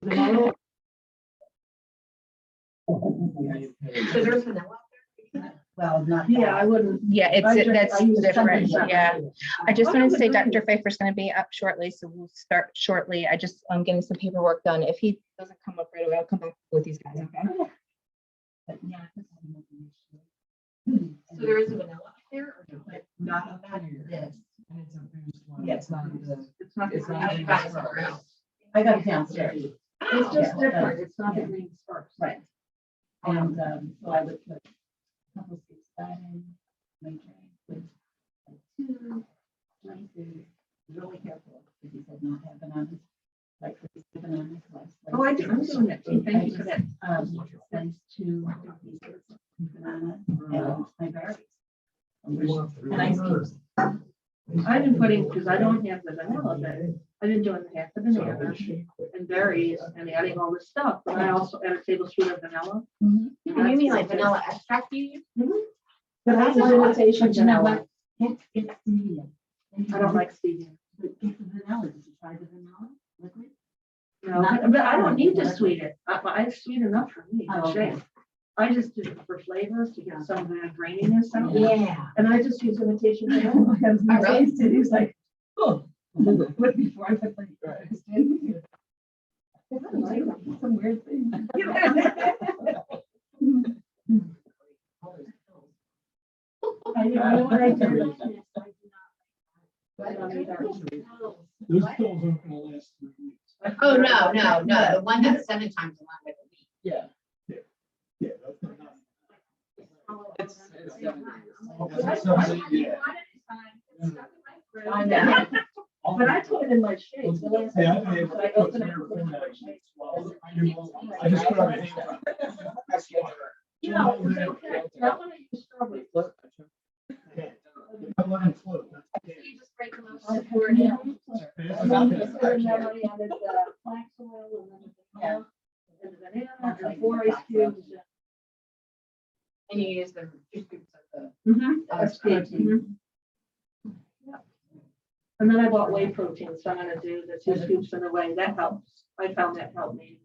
So there's vanilla. Well, not. Yeah, I wouldn't. Yeah, that's use different. something Yeah. separate. I just wanted to say Dr. Pfeiffer's going to be up shortly, so we'll start shortly. I'm getting some paperwork done. If he doesn't come up right away, I'll come back with these guys, okay? But yeah. So there is a vanilla up there or no? Not this. And it's a boost one. Yes. It's not the. It's not. It's I not. think that's somewhere else. I got it downstairs. It's just Yeah. different. It's not the Yeah. green sparks. Right. And so I would put a couple scoops of that in, my drink with like 2 dry food, really careful, because he said not have bananas, like bananas. Oh, I'm doing it. Thank you for that. Slice 2 pieces of banana and my berries. And ice cubes. I've been putting, because I don't have the vanilla, but I've been doing half the banana and berries and adding all this stuff, but I also add a tablespoon of vanilla. You mean like vanilla extract you use? But I use imitation But you know vanilla. what? It's stevia. I don't like stevia. But get the vanilla. Did you try the vanilla liquid? No, but I don't need to sweet it. It's sweet enough for me. Oh, okay. Shame. I just do it for flavor to get some of the graininess out. Yeah. And I just use imitation vanilla. Because Oh, he really? tasted, he was like, oh. But before I put the. Some weird thing. I know what I do. Those pills aren't gonna last 3 weeks. Oh, no. The one that's 7 times the one with the meat. Yeah, that's not. It's I know. But I put it in my shake. Hey, I've been able So to I put open some it. air in that shake as well. I just put on a hand. You know, it's okay. I want to use strawberry. I'm letting it float. You just break them I up. pour it in. It's And about then this. I added the flax oil and then the banana and 4 ice cubes. And you use the 2 scoops of the. That's good. And then I bought whey protein, so I'm gonna do the 2 scoops of the whey. That helps. I found that helped me.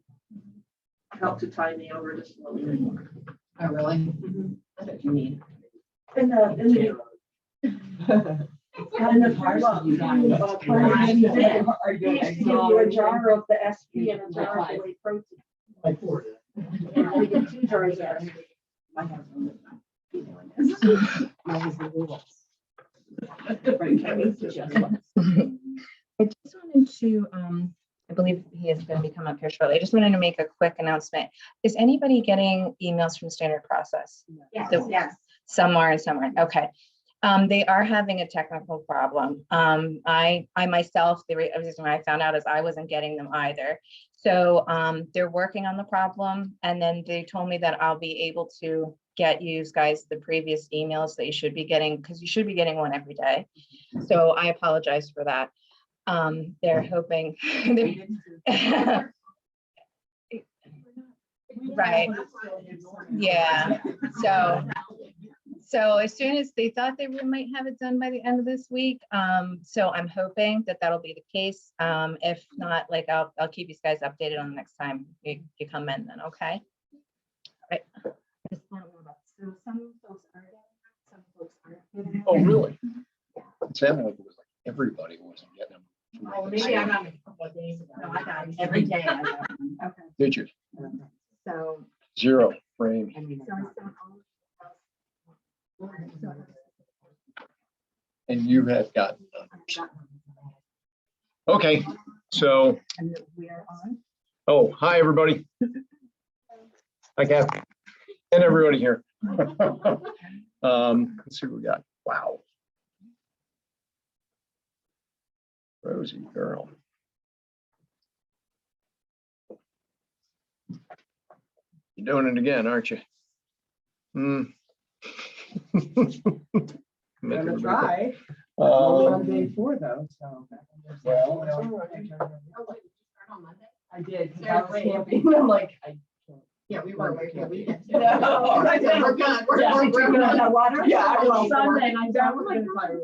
Helped to tie me over just a little bit more. Oh, really? That's what you need. And the Are He used to give you a jar of the SP and a jar of the whey protein. I poured it. And we get 2 jars of SP. My husband was not doing this. I was the rules. I just wanted to, I believe he is going to be coming up here shortly. I just wanted to make a quick announcement. Is anybody getting emails from Standard Process? Yes. Some are and some aren't. Okay. They are having a technical problem. I myself, the reason I found out is I wasn't getting them either. So they're working on the problem, and then they told me that I'll be able to get you guys the previous emails that you should be getting, because you should be getting one every day. So I apologize for that. They're hoping. Right. Yeah. So as soon as they thought they might have it done by the end of this week, so I'm hoping that that'll be the case. If not, like I'll keep you guys updated on the next time you come in then, okay? All right. Just want to know about- So some folks are getting it, some folks aren't. Oh, really? It sounded like it was like everybody wasn't getting them. Oh, maybe I got it a couple of days ago. No, I got it every day. I got one. Okay. Did you? So. 0 frame. So I sent all- And you have gotten none. Okay, so, And we are on. oh, hi, everybody. Hi, Kathy. And everybody here. Let's see what we got. Wow. Rosie girl. You're doing it again, aren't you? Make Gonna everybody try. go. Only on day 4 though, so. Well, Oh, wait, did you start on Monday? I did, 'cause I was camping, I'm like, I can't. Yeah, we were working. We did. No. I said, we're good. We're Yeah, good. drinking all that water. Yeah, I will. Sunday, and I I'm said, down oh with my the God. fire.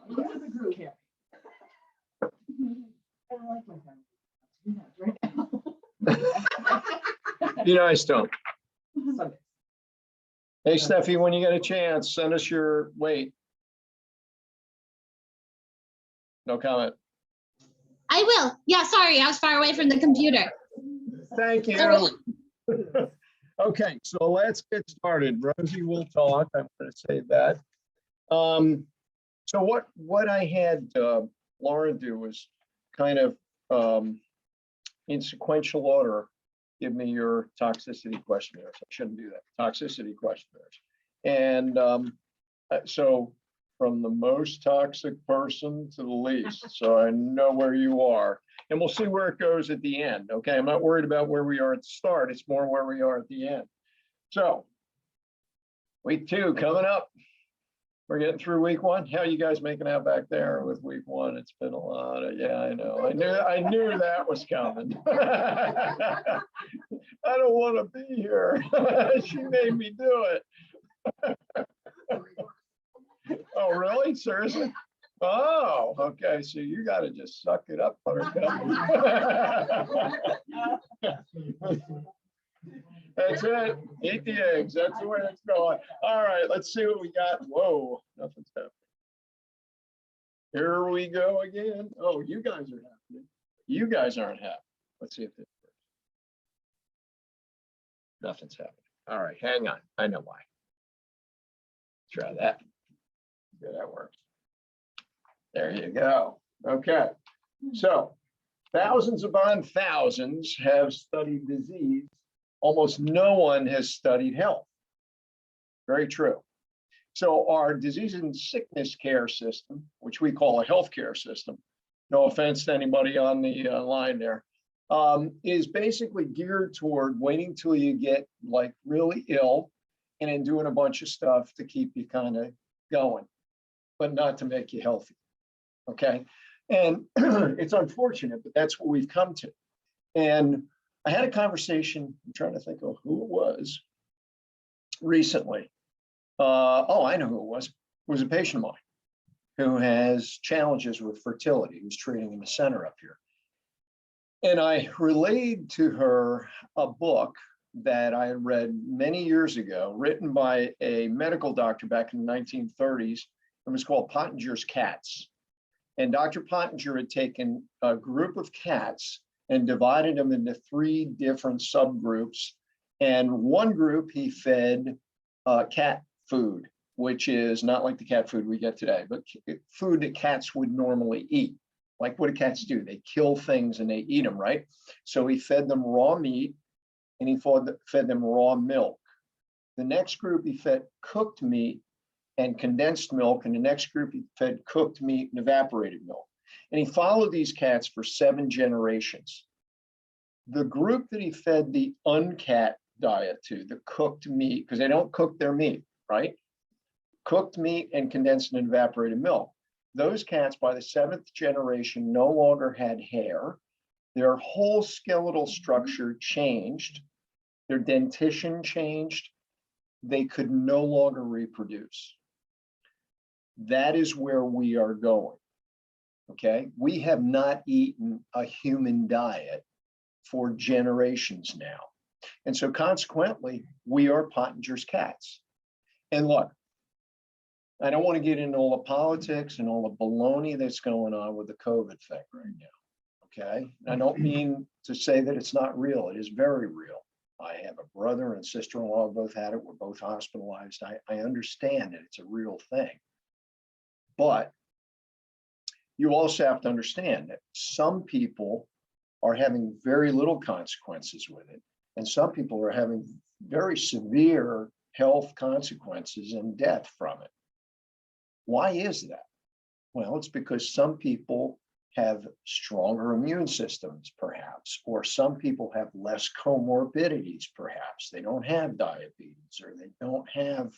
Look at the group. I don't like my family. Right now. Be nice to 'em. Sunday. Hey, Steffi, when you get a chance, send us your weight. No comment. I will. Yeah, sorry, I was far away from the computer. Thank you. Okay, so let's get started. Rosie will talk. I'm going to say that. So what I had Lauren do was kind of in sequential order, give me your toxicity questionnaires. I shouldn't do that. Toxicity questionnaires. And so from the most toxic person to the least, so I know where you are. And we'll see where it goes at the end. Okay, I'm not worried about where we are at the start. It's more where we are at the end. So week 2 coming up. We're getting through week 1. How are you guys making out back there with week 1? It's been a lot of, yeah, I know. I knew that was coming. I don't want to be here. She made me do it. Oh, really? Seriously? Oh, okay. So you got to just suck it up, Buttercup. That's it. Eat the eggs. That's the way it's going. All right, let's see what we got. Whoa, nothing's happening. Here we go again. Oh, you guys are happy. You guys aren't happy. Let's see if this works. Nothing's happening. All right, hang on. I know why. Try that. Yeah, that works. There you go. Okay. So thousands upon thousands have studied disease. Almost no one has studied health. Very true. So our disease and sickness care system, which we call a healthcare system, no offense to anybody on the line there, is basically geared toward waiting till you get like really ill and then doing a bunch of stuff to keep you kind of going, but not to make you healthy. Okay. And it's unfortunate, but that's what we've come to. And I had a conversation, I'm trying to think of who it was recently. Oh, I know who it was. It was a patient of mine who has challenges with fertility. He was treating in the center up here. And I relayed to her a book that I had read many years ago, written by a medical doctor back in the 1930s. It was called Pottinger's Cats. And Dr. Pottinger had taken a group of cats and divided them into 3 different subgroups. And one group he fed cat food, which is not like the cat food we get today, but food that cats would normally eat. Like what do cats do? They kill things and they eat them, right? So he fed them raw meat and he fed them raw milk. The next group he fed cooked meat and condensed milk, and the next group he fed cooked meat and evaporated milk. And he followed these cats for 7 generations. The group that he fed the uncat diet to, the cooked meat, because they don't cook their meat, right? Cooked meat and condensed and evaporated milk. Those cats by the 7th generation no longer had hair. Their whole skeletal structure changed. Their dentition changed. They could no longer reproduce. That is where we are going. Okay, we have not eaten a human diet for generations now. And so consequently, we are Pottinger's cats. And look, I don't want to get into all the politics and all the baloney that's going on with the COVID thing right now. Okay, I don't mean to say that it's not real. It is very real. I have a brother and sister-in-law both had it. We're both hospitalized. I understand that it's a real thing. But you also have to understand that some people are having very little consequences with it. And some people are having very severe health consequences and death from it. Why is that? Well, it's because some people have stronger immune systems, perhaps, or some people have less comorbidities, perhaps. They don't have diabetes or they don't have,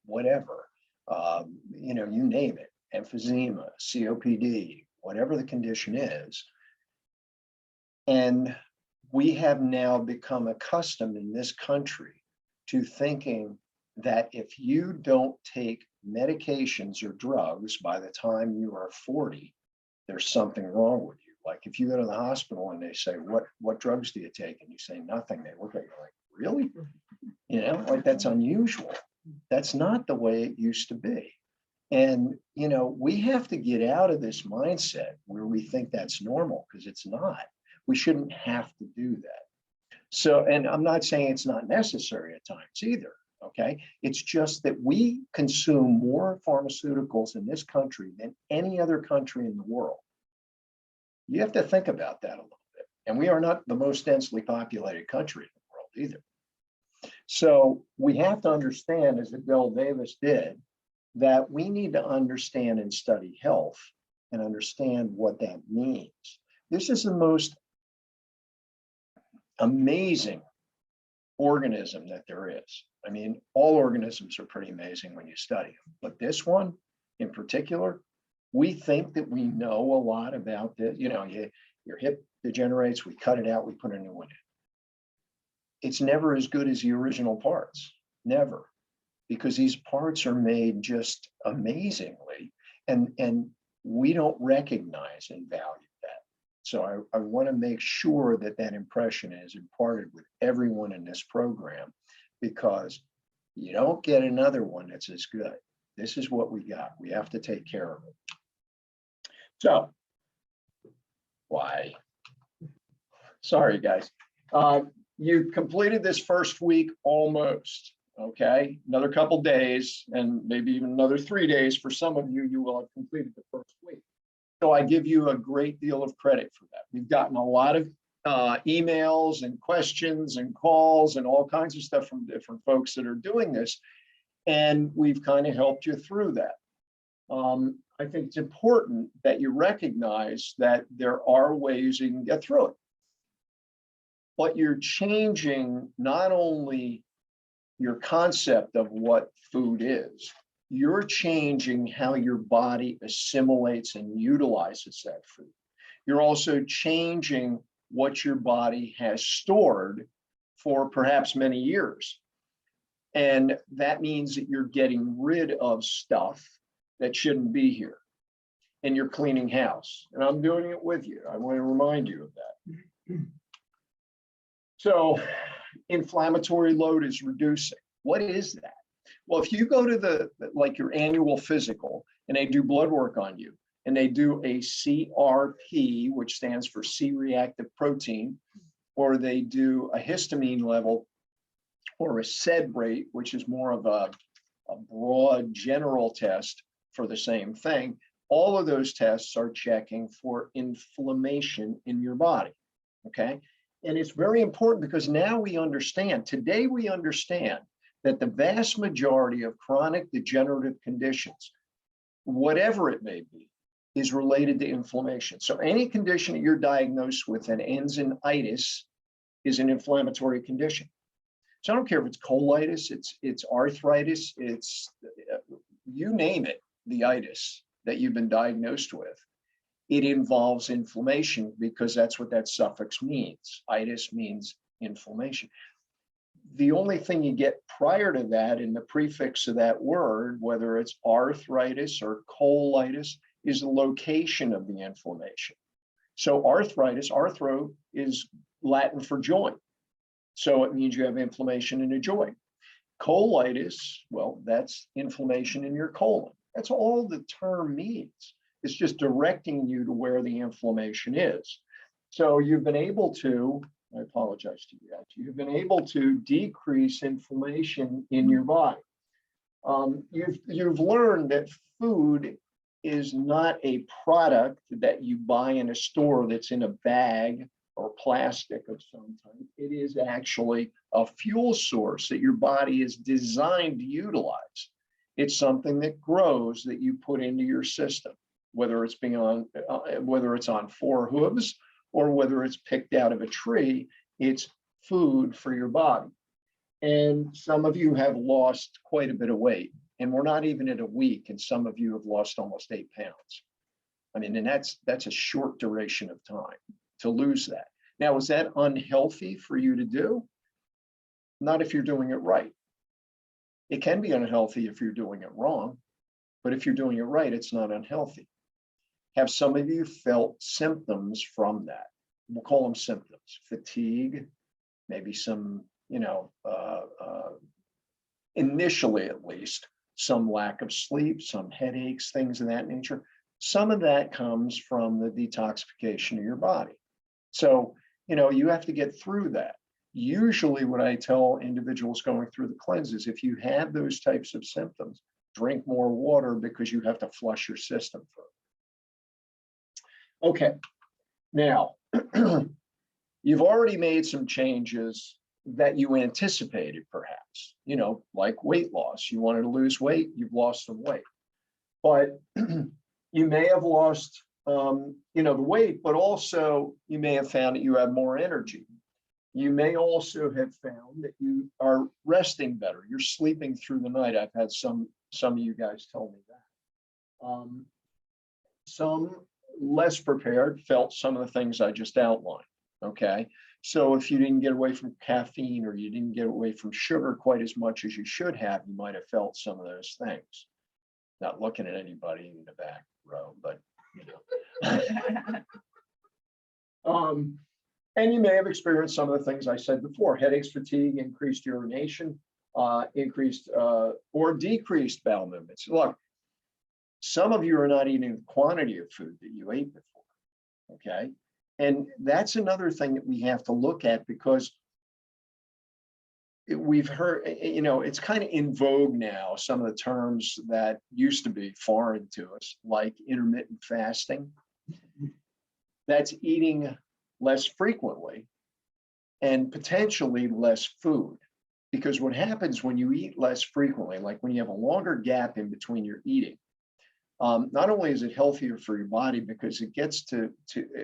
whatever, you name it, emphysema, COPD, whatever the condition is. And we have now become accustomed in this country to thinking that if you don't take medications or drugs by the time you are 40, there's something wrong with you. Like if you go to the hospital and they say, what drugs do you take? And you say nothing, they look at you like, really? You know, like that's unusual. That's not the way it used to be. And, you know, we have to get out of this mindset where we think that's normal, because it's not. We shouldn't have to do that. So, and I'm not saying it's not necessary at times either, okay? It's just that we consume more pharmaceuticals in this country than any other country in the world. You have to think about that a little bit. And we are not the most densely populated country in the world either. So we have to understand, as Adele Davis did, that we need to understand and study health and understand what that means. This is the most amazing organism that there is. I mean, all organisms are pretty amazing when you study them, but this one in particular, we think that we know a lot about this. You know, your hip degenerates, we cut it out, we put a new one in. It's never as good as the original parts, never. Because these parts are made just amazingly, and we don't recognize and value that. So I want to make sure that that impression is imparted with everyone in this program, because you don't get another one that's as good. This is what we got. We have to take care of it. So, why? Sorry, guys. You completed this first week almost. Okay, another couple days and maybe even another 3 days for some of you, you will have completed the first week. So I give you a great deal of credit for that. We've gotten a lot of emails and questions and calls and all kinds of stuff from different folks that are doing this. And we've kind of helped you through that. I think it's important that you recognize that there are ways you can get through it. But you're changing not only your concept of what food is, you're changing how your body assimilates and utilizes that food. You're also changing what your body has stored for perhaps many years. And that means that you're getting rid of stuff that shouldn't be here. And you're cleaning house. And I'm doing it with you. I want to remind you of that. So, inflammatory load is reducing. What is that? Well, if you go to like your annual physical and they do blood work on you and they do a CRP, which stands for C-reactive protein, or they do a histamine level or a SED rate, which is more of a broad general test for the same thing, all of those tests are checking for inflammation in your body, okay? And it's very important because now we understand, today we understand that the vast majority of chronic degenerative conditions, whatever it may be, is related to inflammation. So any condition that you're diagnosed with that ends in itis is an inflammatory condition. So I don't care if it's colitis, it's arthritis, it's you name it, the itis that you've been diagnosed with. It involves inflammation because that's what that suffix means. Itis means inflammation. The only thing you get prior to that in the prefix of that word, whether it's arthritis or colitis, is the location of the inflammation. So arthritis, arthro is Latin for joint. So it means you have inflammation in a joint. Colitis, well, that's inflammation in your colon. That's all the term means. It's just directing you to where the inflammation is. So you've been able to, I apologize to you guys, you've been able to decrease inflammation in your body. You've learned that food is not a product that you buy in a store that's in a bag or plastic of some type. It is actually a fuel source that your body is designed to utilize. It's something that grows that you put into your system, whether it's on four hooves or whether it's picked out of a tree. It's food for your body. And some of you have lost quite a bit of weight, and we're not even at a week, and some of you have lost almost 8 pounds. I mean, and that's a short duration of time to lose that. Now, is that unhealthy for you to do? Not if you're doing it right. It can be unhealthy if you're doing it wrong, but if you're doing it right, it's not unhealthy. have some of you felt symptoms from that? We'll call them symptoms, fatigue, maybe some, initially at least, some lack of sleep, some headaches, things of that nature. Some of that comes from the detoxification of your body. So, you have to get through that. Usually what I tell individuals going through the cleanse is if you have those types of symptoms, drink more water because you have to flush your system through. Okay, now, you've already made some changes that you anticipated perhaps, like weight loss. You wanted to lose weight, you've lost some weight. But you may have lost, the weight, but also you may have found that you have more energy. You may also have found that you are resting better. You're sleeping through the night. I've had some of you guys tell me that. Some less prepared felt some of the things I just outlined. Okay. So if you didn't get away from caffeine or you didn't get away from sugar quite as much as you should have, you might have felt some of those things. Not looking at anybody in the back row, but and you may have experienced some of the things I said before: headaches, fatigue, increased urination, increased or decreased bowel movements. Look, some of you are not eating the quantity of food that you ate before. Okay. And that's another thing that we have to look at, because we've heard, it's kind of in vogue now, some of the terms that used to be foreign to us, like intermittent fasting. That's eating less frequently and potentially less food. Because what happens when you eat less frequently, like when you have a longer gap in between your eating, not only is it healthier for your body, because it gets to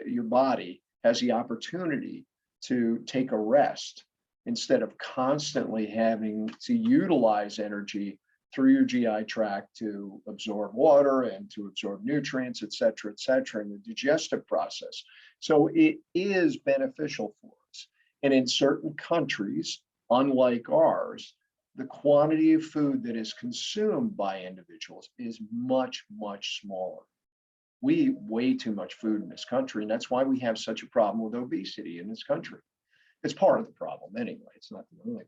your body has the opportunity to take a rest instead of constantly having to utilize energy through your GI tract to absorb water and to absorb nutrients, et cetera, in the digestive process. So it is beneficial for us. And in certain countries, unlike ours, the quantity of food that is consumed by individuals is much, much smaller. We eat way too much food in this country, and that's why we have such a problem with obesity in this country. It's part of the problem anyway, it's not the only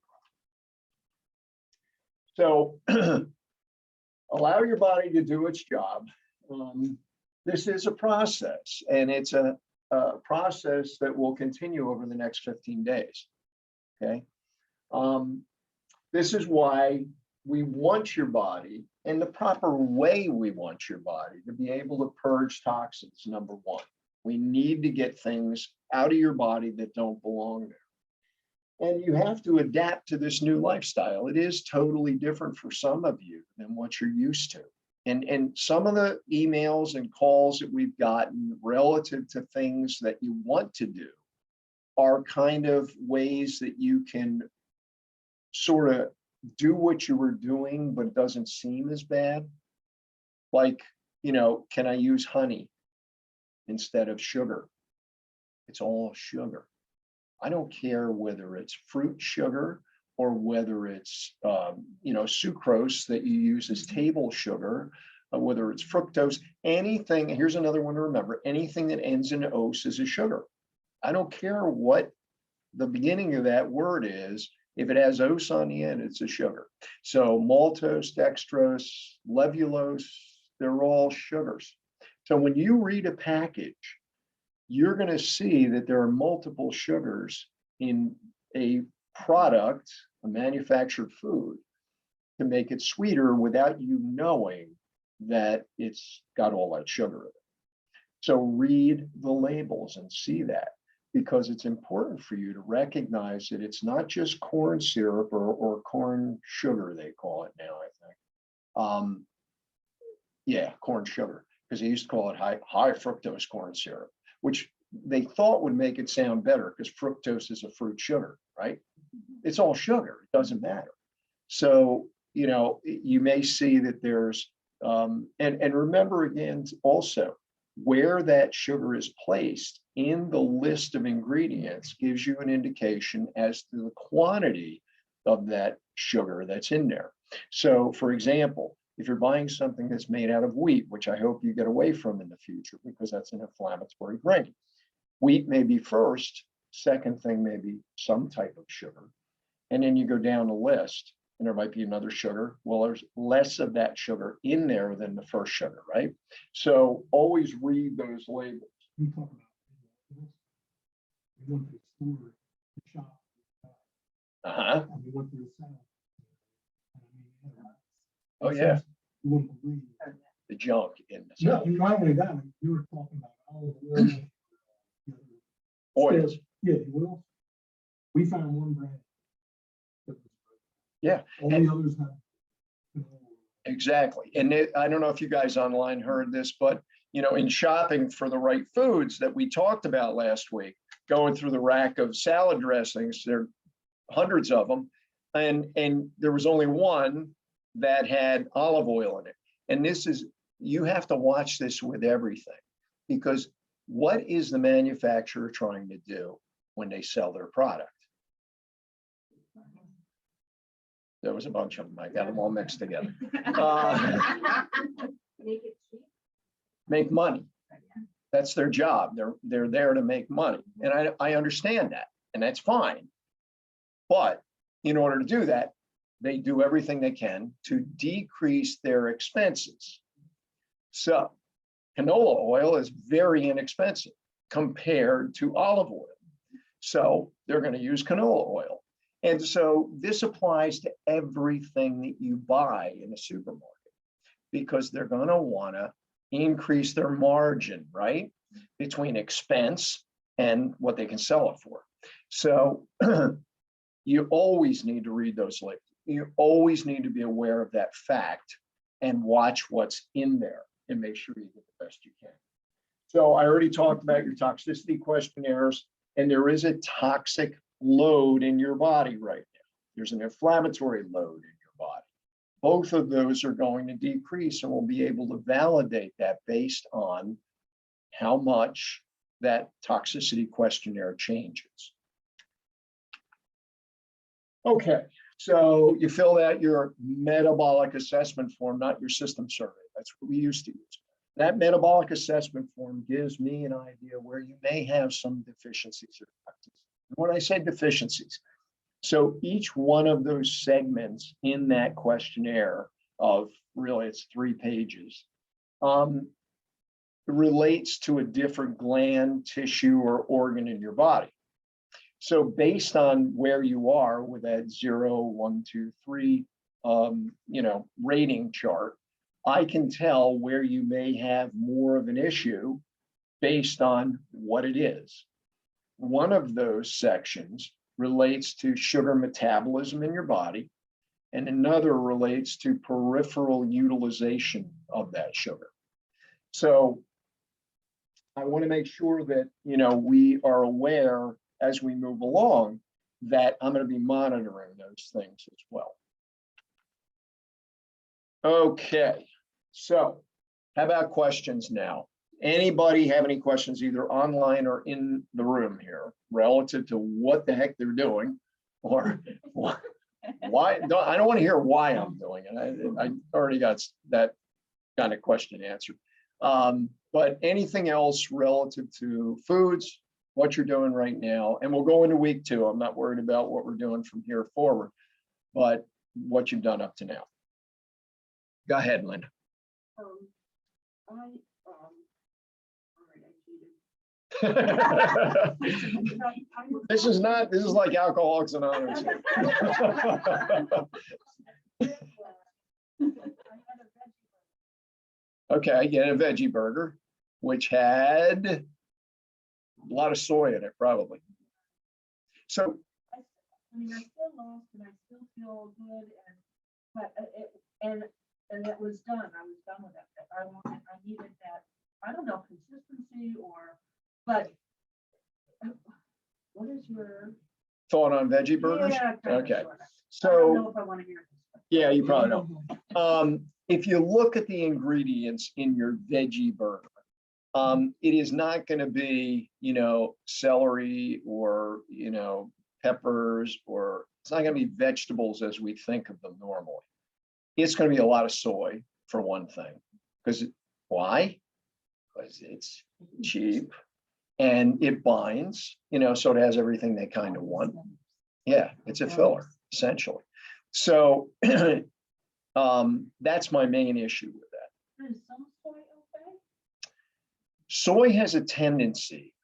problem. So allow your body to do its job. This is a process, and it's a process that will continue over the next 15 days, okay? This is why we want your body, and the proper way we want your body to be able to purge toxins, number one. We need to get things out of your body that don't belong there. And you have to adapt to this new lifestyle. It is totally different for some of you than what you're used to. And some of the emails and calls that we've gotten relative to things that you want to do are kind of ways that you can sort of do what you were doing, but it doesn't seem as bad. Like, can I use honey instead of sugar? It's all sugar. I don't care whether it's fruit sugar or whether it's, sucrose that you use as table sugar, whether it's fructose, anything. Here's another one to remember: anything that ends in ose is a sugar. I don't care what the beginning of that word is. If it has ose on the end, it's a sugar. So maltose, dextrose, levulose, they're all sugars. So when you read a package, you're going to see that there are multiple sugars in a product, a manufactured food, to make it sweeter without you knowing that it's got all that sugar in it. So read the labels and see that, because it's important for you to recognize that it's not just corn syrup or corn sugar, they call it now, I think. Yeah, corn sugar, because they used to call it high fructose corn syrup, which they thought would make it sound better because fructose is a fruit sugar, right? It's all sugar, it doesn't matter. So, you may see that there's, and remember again, also, where that sugar is placed in the list of ingredients gives you an indication as to the quantity of that sugar that's in there. So, for example, if you're buying something that's made out of wheat, which I hope you get away from in the future because that's an inflammatory grain. Wheat may be first, second thing may be some type of sugar. And then you go down the list and there might be another sugar. Well, there's less of that sugar in there than the first sugar, right? So always read those labels. We talk about. We went to the store, the shop. Uh-huh. And we went to the center. And I mean, Oh, yeah, you wouldn't believe. the junk in the No, not only that, you were talking about olive oil. oils. Yeah, the oil. We found one brand. that was great. Yeah, All the others have. Exactly. And I don't know if you guys online heard this, but in shopping for the right foods that we talked about last week, going through the rack of salad dressings, there are hundreds of them. And there was only one that had olive oil in it. And you have to watch this with everything, because what is the manufacturer trying to do when they sell their product? There was a bunch of them. I got them all mixed together. Make it cheap. Make money. That's their job. They're there to make money. And I understand that, and that's fine. But in order to do that, they do everything they can to decrease their expenses. So canola oil is very inexpensive compared to olive oil. So they're going to use canola oil. And so this applies to everything that you buy in a supermarket, because they're going to want to increase their margin, right, between expense and what they can sell it for. So you always need to read those labels. You always need to be aware of that fact and watch what's in there and make sure you get the best you can. So I already talked about your toxicity questionnaires, and there is a toxic load in your body right now. There's an inflammatory load in your body. Both of those are going to decrease, and we'll be able to validate that based on how much that toxicity questionnaire changes. Okay, so you fill out your metabolic assessment form, not your system survey. That's what we used to use. That metabolic assessment form gives me an idea where you may have some deficiencies or toxicity. When I say deficiencies, so each one of those segments in that questionnaire of really it's 3 pages, relates to a different gland, tissue, or organ in your body. So based on where you are with that 0, 1, 2, 3, rating chart, I can tell where you may have more of an issue based on what it is. One of those sections relates to sugar metabolism in your body, and another relates to peripheral utilization of that sugar. So I want to make sure that, we are aware as we move along that I'm going to be monitoring those things as well. Okay, so how about questions now? Anybody have any questions either online or in the room here relative to what the heck they're doing, or why? I don't want to hear why I'm doing it. I already got that kind of question answered. But anything else relative to foods, what you're doing right now, and we'll go into week 2. I'm not worried about what we're doing from here forward, but what you've done up to now. Go ahead, Linda. This is like Alcoholics Anonymous. Okay, I get a veggie burger, which had a lot of soy in it, probably. So, I mean, I still lost and I still feel good, and it was done. I was done with it. I needed that, I don't know, consistency but what is your? thought on veggie burgers? Yeah, kind of, Okay. sorta. I don't So, know if I want to hear this. yeah, you probably don't. If you look at the ingredients in your veggie burger, it is not going to be, celery or, peppers, or it's not going to be vegetables as we think of them normally. It's going to be a lot of soy. for one thing. Because why? Because it's cheap and it binds, so it has everything they kind of want. Yeah, it's a filler, essentially. So that's my main issue with that. Is some soy okay? Soy has a tendency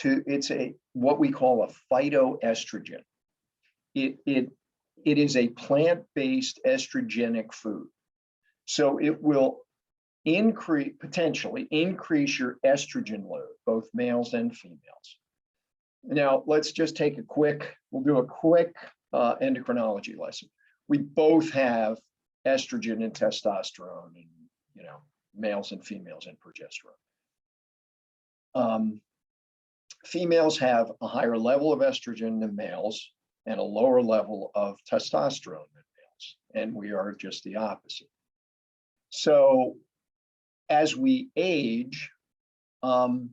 it's what we call a phytoestrogen. It is a plant-based estrogenic food. So it will potentially increase your estrogen load, both males and females. Now, let's just take we'll do a quick endocrinology lesson. We both have estrogen and testosterone, and males and females and progesterone. Females have a higher level of estrogen than males and a lower level of testosterone than males, and we are just the opposite. So as we age, one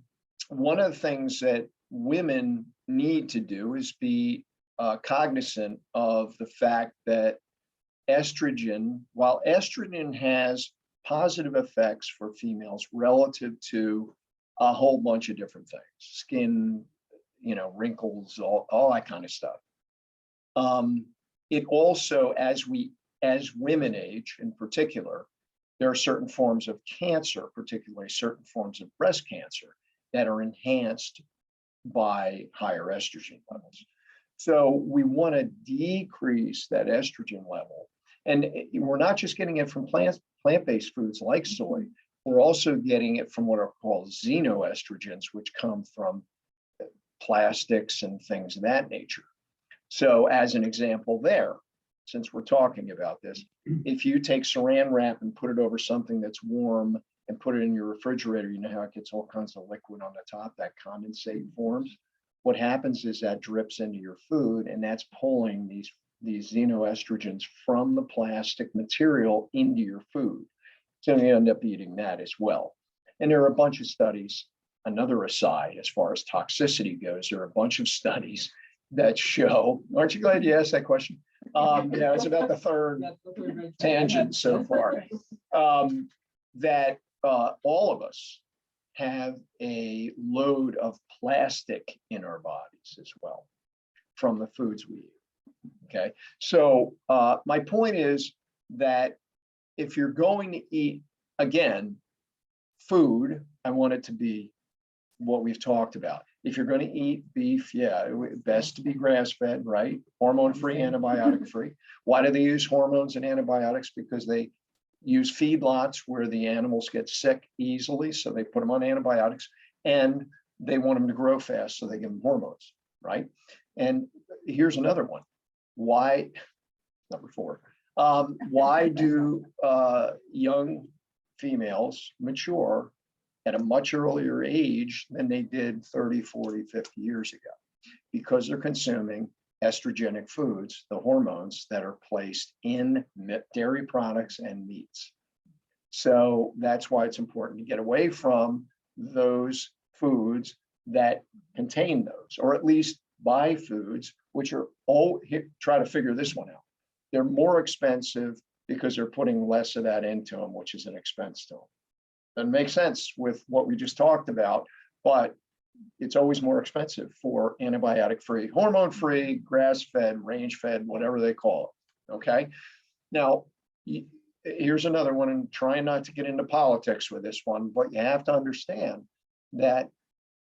of the things that women need to do is be cognizant of the fact that estrogen, while estrogen has positive effects for females relative to a whole bunch of different things, skin, wrinkles, all that kind of stuff. It also, as women age in particular, there are certain forms of cancer, particularly certain forms of breast cancer, that are enhanced by higher estrogen levels. So we want to decrease that estrogen level. And we're not just getting it from plant-based foods like soy, we're also getting it from what are called xenoestrogens, which come from plastics and things of that nature. So as an example there, since we're talking about this, if you take saran wrap and put it over something that's warm and put it in your refrigerator, you know how it gets all kinds of liquid on the top, that condensate forms. What happens is that drips into your food, and that's pulling these xenoestrogens from the plastic material into your food. So you end up eating that as well. And there are a bunch of studies, another aside, as far as toxicity goes, there are a bunch of studies that show, aren't you glad you asked that question? Yeah, it's about the third tangent so far, that all of us have a load of plastic in our bodies as well from the foods we eat. Okay, so my point is that if you're going to eat, again, food, I want it to be what we've talked about. If you're going to eat beef, yeah, best to be grass-fed, right? Hormone-free, antibiotic-free. Why do they use hormones and antibiotics? Because they use feedlots where the animals get sick easily, so they put them on antibiotics, and they want them to grow fast, so they give them hormones, right? And here's another one. Why, number 4, why do young females mature at a much earlier age than they did 30, 40, 50 years ago? Because they're consuming estrogenic foods, the hormones that are placed in dairy products and meats. So that's why it's important to get away from those foods that contain those, or at least buy foods which are try to figure this one out. They're more expensive because they're putting less of that into them, which is an expense to them. Doesn't make sense with what we just talked about, but it's always more expensive for antibiotic-free, hormone-free, grass-fed, range-fed, whatever they call it, okay? Now, here's another one, and trying not to get into politics with this one, but you have to understand that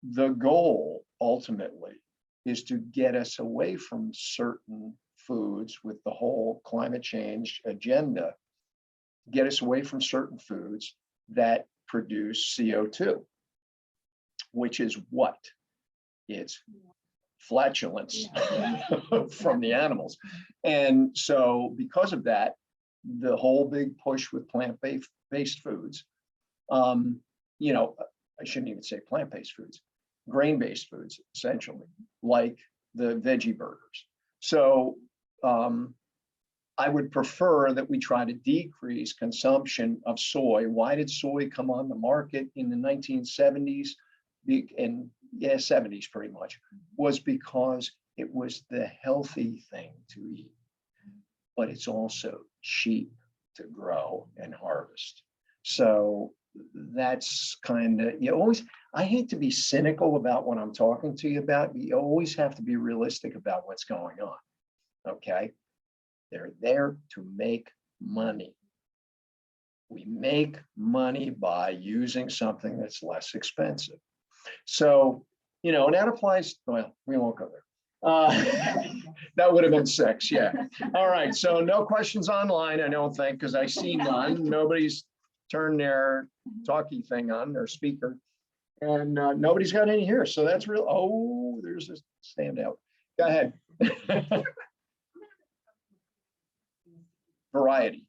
the goal ultimately is to get us away from certain foods with the whole climate change agenda, get us away from certain foods that produce CO2, which is what? It's flatulence from the animals. And so because of that, the whole big push with plant-based foods, you know, I shouldn't even say plant-based foods, grain-based foods, essentially, like the veggie burgers. So I would prefer that we try to decrease consumption of soy. Why did soy come on the market in the 1970s? And yeah, 70s pretty much, was because it was the healthy thing to eat, but it's also cheap. to grow and harvest. So that's kind of, you always, I hate to be cynical about what I'm talking to you about. You always have to be realistic about what's going on. Okay. They're there to make money. We make money by using something that's less expensive. So, you know, and that applies, well, we won't go there. That would have been 6, yeah. All right, so no questions online, I don't think, because I see none. Nobody's turned their talkie thing on, their speaker. And nobody's got any here, so that's real. Oh, there's a standout. Go ahead. Variety.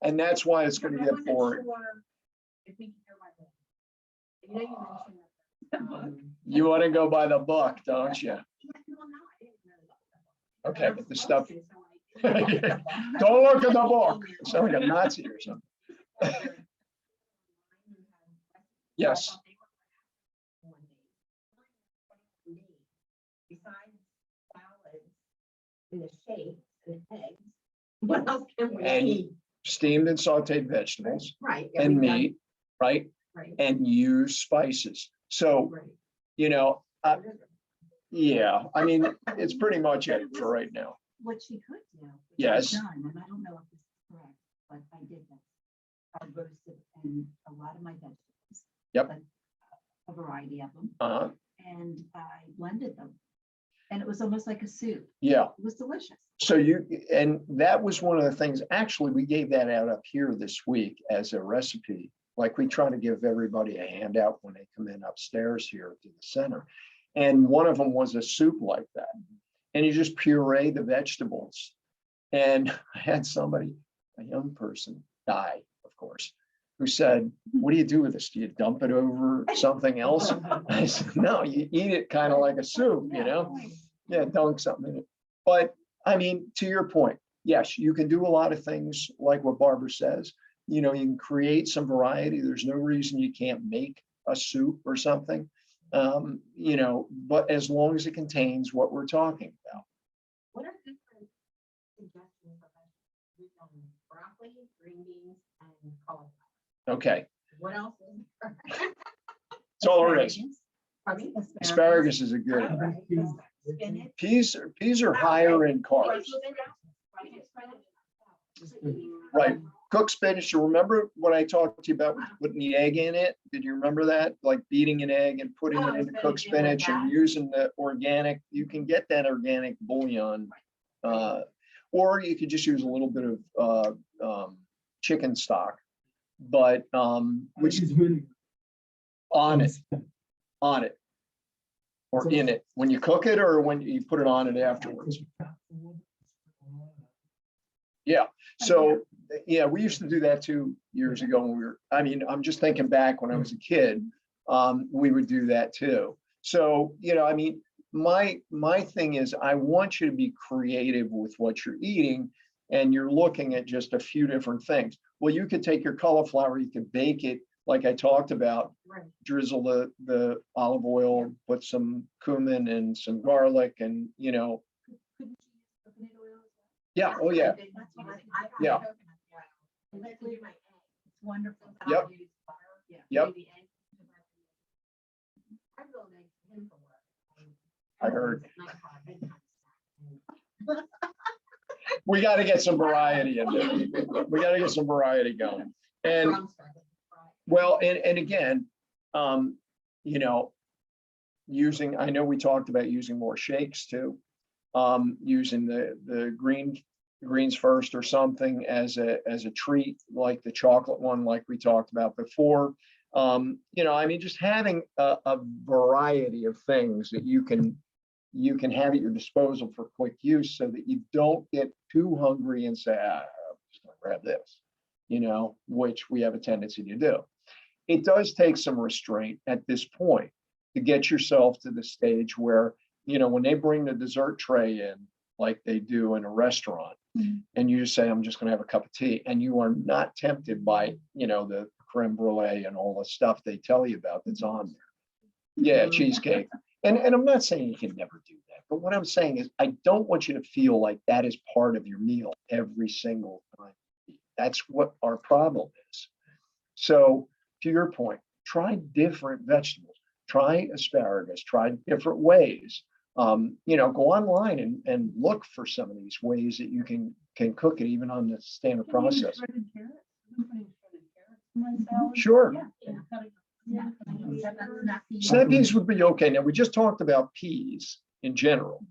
And that's why it's going to get boring. If we can hear my voice. You know, you mentioned that. You want to go by the book, don't you? Well, no, I didn't know that. Okay, I'm but the supposed stuff. to, so I did. Don't look at the book. Sound like a Nazi or something. Yes. Besides salads in the shapes and eggs, what else can we And eat? Steamed and sauteed vegetables Right. yeah, and we've done- meat, right? Right. And use spices. So, Right. you know, yeah, I mean, it's pretty much it for right now. What she could do. which Yes. I've done, and I don't know if this is correct, but I did this. I roasted and a lot of my vegetables. Yep. A variety of them, Uh, and I blended them. And it was almost like a soup. yeah. It was delicious. So and that was one of the things, actually, we gave that out up here this week as a recipe. Like we try to give everybody a handout when they come in upstairs here to the center. And one of them was a soup like that. And you just puree the vegetables. And I had somebody, a young person, die, of course, who said, "What do you do with this? Do you dump it over something else?" I said, "No, you eat it kind of like a soup, you know? Yeah, dunk something in it." But I mean, to your point, yes, you can do a lot of things like what Barbara says. You know, you can create some variety. There's no reason you can't make a soup or something, you know, but as long as it contains what we're talking about. What are different suggestions for vegetables? We've done broccoli, green beans, and cauliflower. Okay, What else is there? that's all there is. Pardon me? Asparagus is a good. All right. Spinach. Peas are higher in carbs. Right. Cooked spinach, you remember what I talked to you about with putting the egg in it? Did you remember that? Like beating an egg and putting it into cooked spinach and using the organic, you can get that organic bouillon. Or you could just use a little bit of chicken stock, but which on it. Or in it, when you cook it or when you put it on it afterwards. Yeah, so, yeah, we used to do that 2 years ago when we were, I mean, I'm just thinking back when I was a kid, we would do that too. So, you know, I mean, my thing is I want you to be creative with what you're eating and you're looking at just a few different things. Well, you could take your cauliflower, you could bake it like I talked about, Right. drizzle the olive oil, put some cumin and some garlic and, you know, Couldn't you use coconut oil? yeah, oh yeah, That's what I got Yeah. coconut oil. And that's do my eggs. It's wonderful. Yep. I'll use butter, Yep. maybe eggs. I rolled eggs in for work. I heard. Night for a bedtime snack. we got to get some variety in there. We got to get some variety going. And Crumbs for the fry. well, and again, you know, I know we talked about using more shakes too. Using the greens first or something as a treat, like the chocolate one, like we talked about before. You know, I mean, just having a variety of things that you can have at your disposal for quick use so that you don't get too hungry and say, I'm just gonna grab this, you know, which we have a tendency to do. It does take some restraint at this point to get yourself to the stage where, you know, when they bring the dessert tray in, like they do in a restaurant, and you just say, I'm just gonna have a cup of tea, and you are not tempted by, you know, the creme brulee and all the stuff they tell you about that's on there. Yeah, cheesecake. And I'm not saying you can never do that, But what I'm saying is, I don't want you to feel like that is part of your meal every single time. That's what our problem is. So to your point, try different vegetables, try asparagus, try different ways. You know, go online and look for some of these ways that you can cook it even on the standard Can you use process. shredded carrots? I've been putting shredded carrots in my salad. Sure. Yeah. Yeah. Snap peas would be okay. Now, we just talked about peas in general,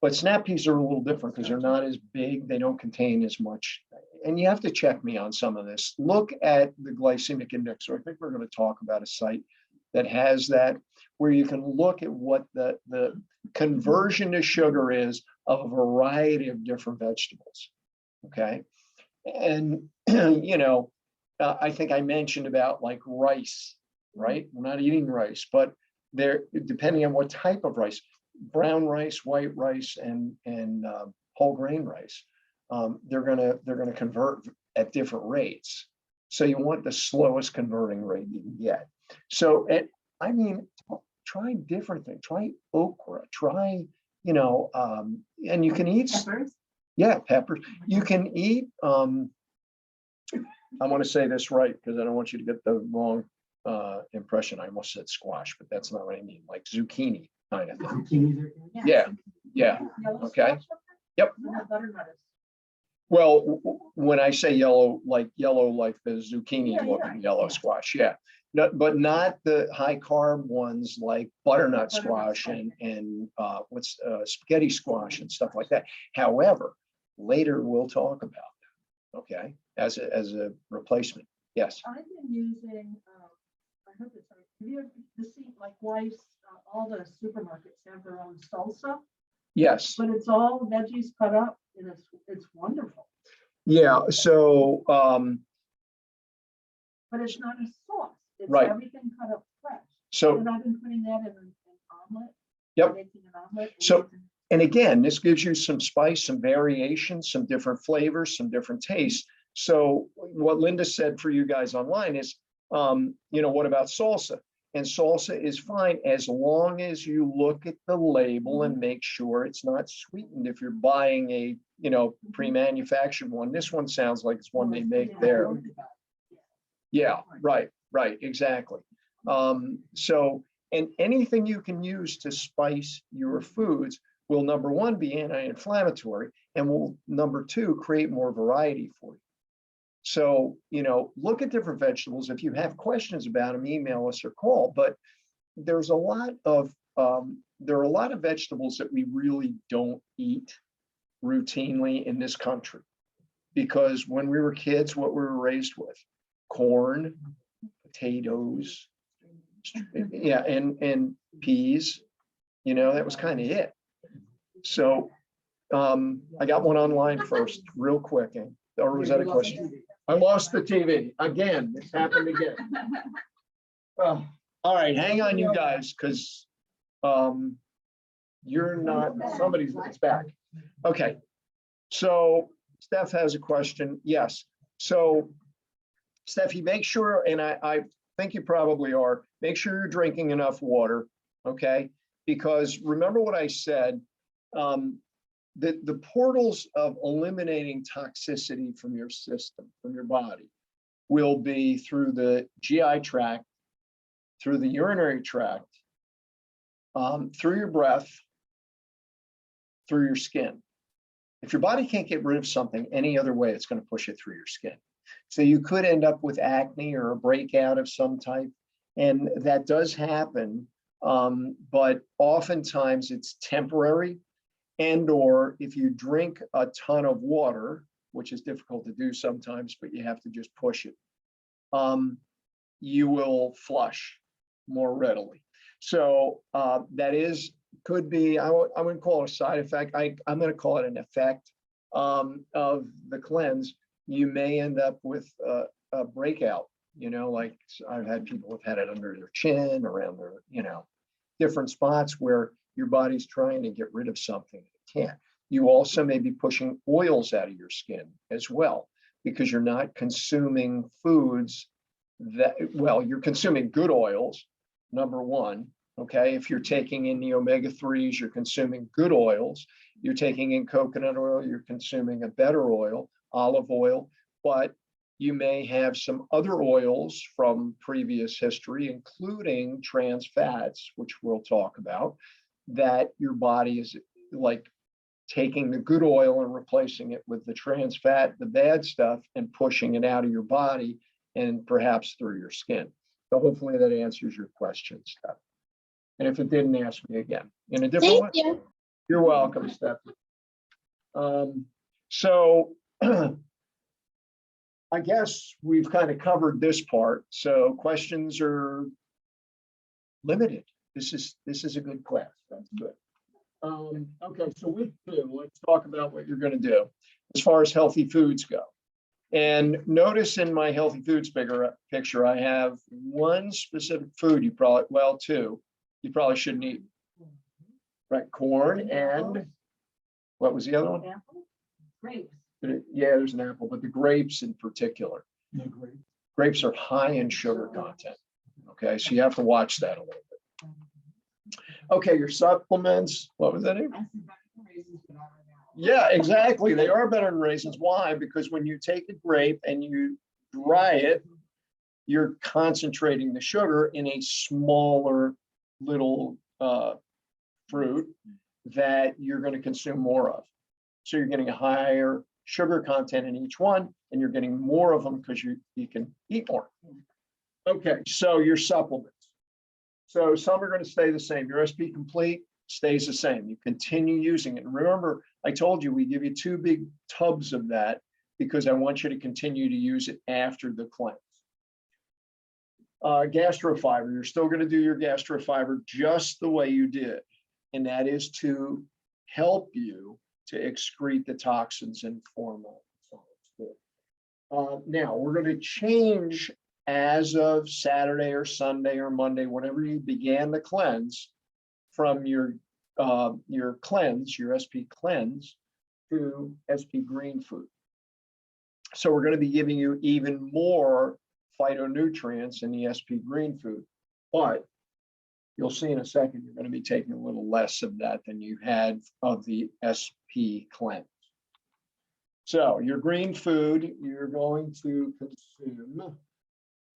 but snap peas are a little different because they're not as big. They don't contain as much. And you have to check me on some of this. Look at the glycemic index. So I think we're going to talk about a site that has that, where you can look at what the conversion to sugar is of a variety of different vegetables. Okay. And, you know, I think I mentioned about like rice, right? We're not eating rice, but they're depending on what type of rice, brown rice, white rice, and whole grain rice. They're gonna convert at different rates. So you want the slowest converting rate you can get. So I mean, try different things. Try okra. Try, you know, and you can eat. Peppers. Yeah, peppers. You can eat. I want to say this right because I don't want you to get the wrong impression. I almost said squash, but that's not what I mean. Like zucchini kind of thing. Zucchinis are- Yeah, yeah. Yellow Okay. squash up Yep. there? What about butternut? Well, when I say yellow like the zucchini Yeah, looking yeah. yellow squash, yeah. No, but not the high carb ones like butternut Butternut squash squash. and what's spaghetti squash and stuff like that. However, later we'll talk about that, okay, as a replacement. Yes, I've been using, I hope it's, have you ever seen like Weis, all the supermarkets have their own salsa, yes, but it's all veggies cut up and it's wonderful, yeah. So but it's not a sauce. It's Right. everything cut up fresh. so And I've been putting that in an omelet. Yep. Making an omelet. and So- using- And again, this gives you some spice, some variation, some different flavors, some different tastes. So what Linda said for you guys online is, you know, what about salsa? And salsa is fine as long as you look at the label and make sure it's not sweetened. If you're buying a, you know, pre-manufactured one, this one sounds like it's one they make there. Yeah, right, exactly. So, and anything you can use to spice your foods will, number one, be anti-inflammatory, and will, number two, create more variety for you. So, you know, look at different vegetables. If you have questions about them, email us or call. But there's a lot of there are a lot of vegetables that we really don't eat routinely in this country, because when we were kids, what we were raised with: corn, potatoes, yeah, and peas. You know, that was kind of it. So I got one online first, real quick. Or was that a question? I lost the TV again. It's happened again. Well, all right, hang on, you guys, because you're not, it's back. Okay. So Steph has a question. Yes. So Steffi, make sure, and I think you probably are, make sure you're drinking enough water, okay? Because remember what I said, the portals of eliminating toxicity from your system, from your body, will be through the GI tract, through the urinary tract, through your breath, through your skin. If your body can't get rid of something any other way, it's going to push it through your skin. So you could end up with acne or a breakout of some type, and that does happen, but oftentimes it's temporary. And or if you drink a ton of water, which is difficult to do sometimes, but you have to just push it, you will flush more readily. So that could be, I wouldn't call it a side effect. I'm going to call it an effect of the cleanse. You may end up with a breakout, you know, like I've had people have had it under their chin, around their, you know, different spots where your body's trying to get rid of something it can't. You also may be pushing oils out of your skin as well, because you're not consuming foods that, well, you're consuming good oils, number one, Okay, if you're taking in the omega-3s, you're consuming good oils. You're taking in coconut oil, you're consuming a better oil, olive oil, but you may have some other oils from previous history, including trans fats, which we'll talk about, that your body is like taking the good oil and replacing it with the trans fat, the bad stuff, and pushing it out of your body and perhaps through your skin. So hopefully that answers your question, Steph. And if it didn't, ask me again in a different way. Thank you. You're welcome, Steph. So I guess we've kind of covered this part. So questions are limited. This is a good class. That's good. Okay, so week 2, let's talk about what you're going to do as far as healthy foods go. And notice in my healthy foods picture, I have one specific food you probably, well, 2, you probably shouldn't eat. Right, corn and what was the other one? Apple? Grapes. Yeah, there's an apple, but the grapes in particular. Yeah, great. Grapes are high in sugar content. Okay, so you have to watch that a little bit. Okay, your supplements, what was that name? Yeah, exactly. They are better than raisins. Why? Because when you take a grape and you dry it, you're concentrating the sugar in a smaller little fruit that you're going to consume more of. So you're getting a higher sugar content in each one, and you're getting more of them because you can eat more. Okay, so your supplements. So some are going to stay the same. Your SP Complete stays the same. You continue using it. And remember, I told you we give you 2 big tubs of that because I want you to continue to use it after the cleanse. Gastrofiber, you're still going to do your gastrofiber just the way you did. And that is to help you to excrete the toxins and form now we're going to change as of Saturday or Sunday or Monday, whenever you began the cleanse, from your cleanse, your SP cleanse, to SP Green Food. So we're going to be giving you even more phytonutrients in the SP Green Food, but you'll see in a second, you're going to be taking a little less of that than you had of the SP cleanse. So your green food, you're going to consume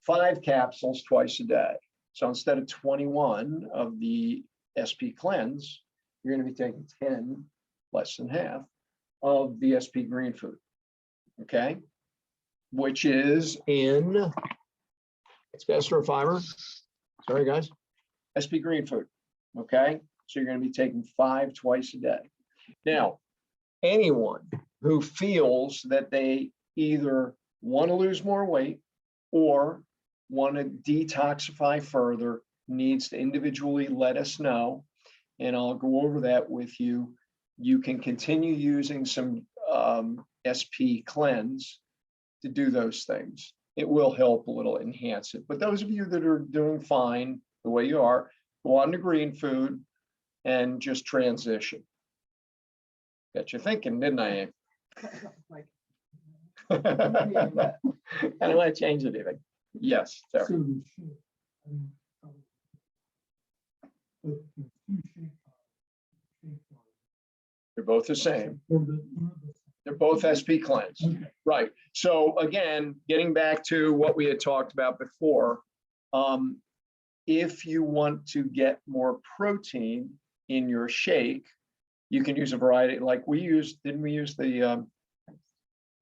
5 capsules twice a day. So instead of 21 of the SP cleanse, you're going to be taking 10, less than half, of the SP Green Food. Okay, which is in, it's gastrofiber. Sorry, guys. SP Green Food. Okay, so you're going to be taking 5 twice a day. Now, anyone who feels that they either want to lose more weight or want to detoxify further needs to individually let us know, and I'll go over that with you. You can continue using some SP cleanse to do those things. It will help a little enhance it. But those of you that are doing fine the way you are, go on to green food and just transition. Got you thinking, didn't I? I don't want to change anything. Yes, So sir. the shape, I mean, but the 2 shape bars. They're both the same. Or They're both SP cleanse. okay. Right. So again, getting back to what we had talked about before, if you want to get more protein in your shake, you can use a variety, like we used, didn't we use the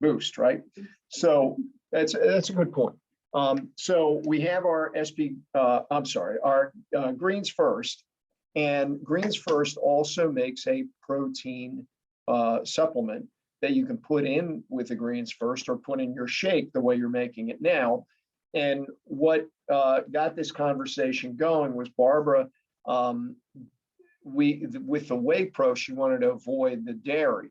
Boost, right? So that's a good point. So we have our our Greens First, and Greens First also makes a protein supplement that you can put in with the Greens First or put in your shake the way you're making it now. And what got this conversation going was Barbara, with the Whey Pro, she wanted to avoid the dairy.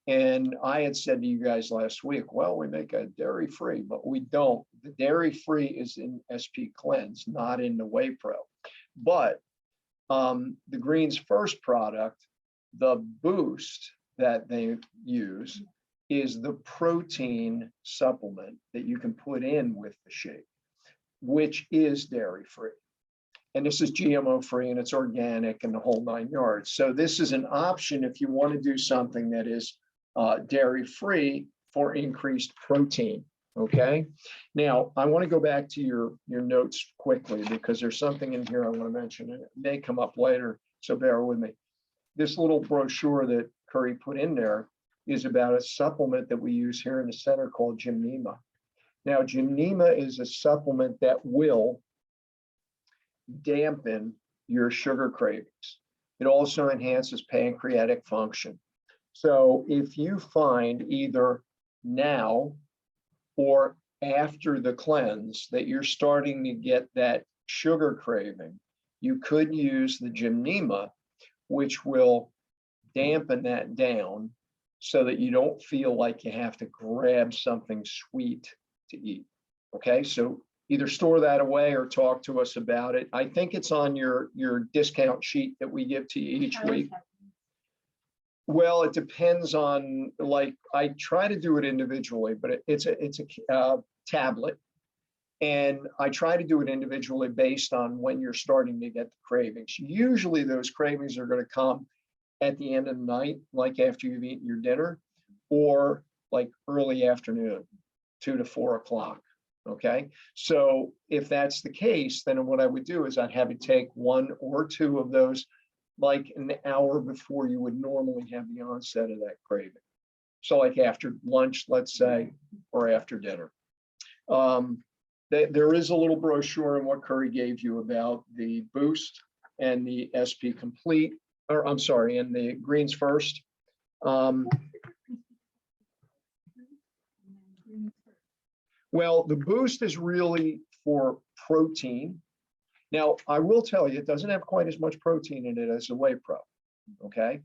And I had said to you guys last week, well, we make a dairy free, but we don't. The dairy free is in SP Cleanse, not in the Whey Pro. But the Greens First product, the Boost that they use, is the protein supplement that you can put in with the shake, which is dairy free. And this is GMO free and it's organic and the whole 9 yards. So this is an option if you want to do something that is dairy free for increased protein. Okay. Now I want to go back to your notes quickly because there's something in here I want to mention. It may come up later, so bear with me. This little brochure that Curry put in there is about a supplement that we use here in the center called Gymnema. Now, Gymnema is a supplement that will dampen your sugar cravings. It also enhances pancreatic function. So if you find either now or after the cleanse that you're starting to get that sugar craving, you could use the Gymnema, which will dampen that down so that you don't feel like you have to grab something sweet to eat. Okay, so either store that away or talk to us about it. I think it's on your discount sheet that we give to you each week. Well, it depends on, like, I try to do it individually, but it's a tablet. And I try to do it individually based on when you're starting to get the cravings. Usually those cravings are going to come at the end of the night, like after you've eaten your dinner, or like early afternoon, 2 to 4 o'clock. Okay. So if that's the case, then what I would do is I'd have you take 1 or 2 of those like an hour before you would normally have the onset of that craving. So like after lunch, let's say, or after dinner. There is a little brochure in what Curry gave you about the Boost and the SP Complete, or I'm sorry, and the Greens First. Well, the Boost is really for protein. Now, I will tell you, it doesn't have quite as much protein in it as the Whey Pro, okay?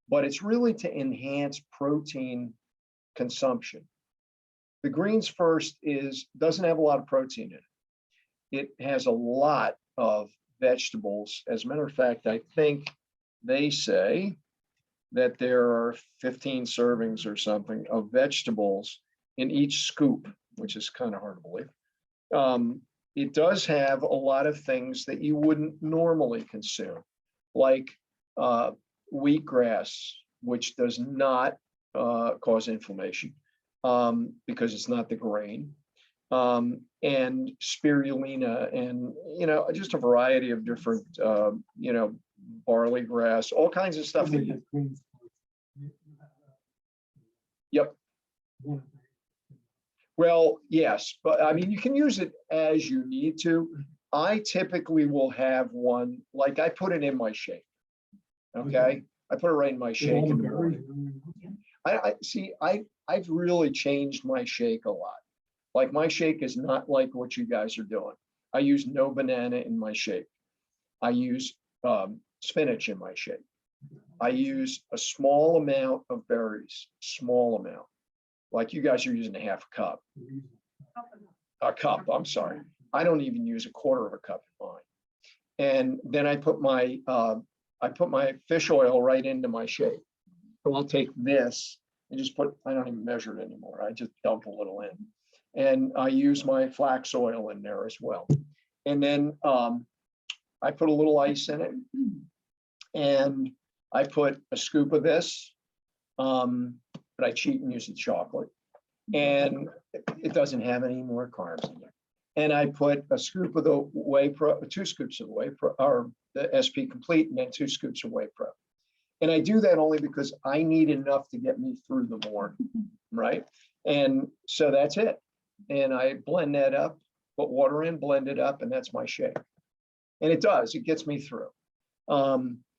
But it's really to enhance protein consumption. The Greens First doesn't have a lot of protein in it. It has a lot of vegetables. As a matter of fact, I think they say that there are 15 servings or something of vegetables in each scoop, which is kind of hard to believe. It does have a lot of things that you wouldn't normally consume, like wheatgrass, which does not cause inflammation because it's not the grain, and spirulina, and just a variety of different barley grass, all kinds of stuff. Yep. Well, yes, but I mean, you can use it as you need to. I typically will have one, like I put it in my shake. Okay. I put it right in my shake in the morning. I've really changed my shake a lot. Like my shake is not like what you guys are doing. I use no banana in my shake. I use spinach in my shake. I use a small amount of berries, small amount. Like you guys are using a half a cup. A cup, I'm sorry. I don't even use a quarter of a cup in mine. And then I put my fish oil right into my shake. So I'll take this and just I don't even measure it anymore. I just dump a little in. And I use my flax oil in there as well. And then I put a little ice in it. And I put a scoop of this. But I cheat and use the chocolate, and it doesn't have any more carbs in there. And I put a scoop of the Whey Pro, 2 scoops of Whey Pro, or the SP Complete, and then 2 scoops of Whey Pro. And I do that only because I need enough to get me through the morning, right? And so that's it. And I blend that up, put water in, blend it up, and that's my shake. And it gets me through.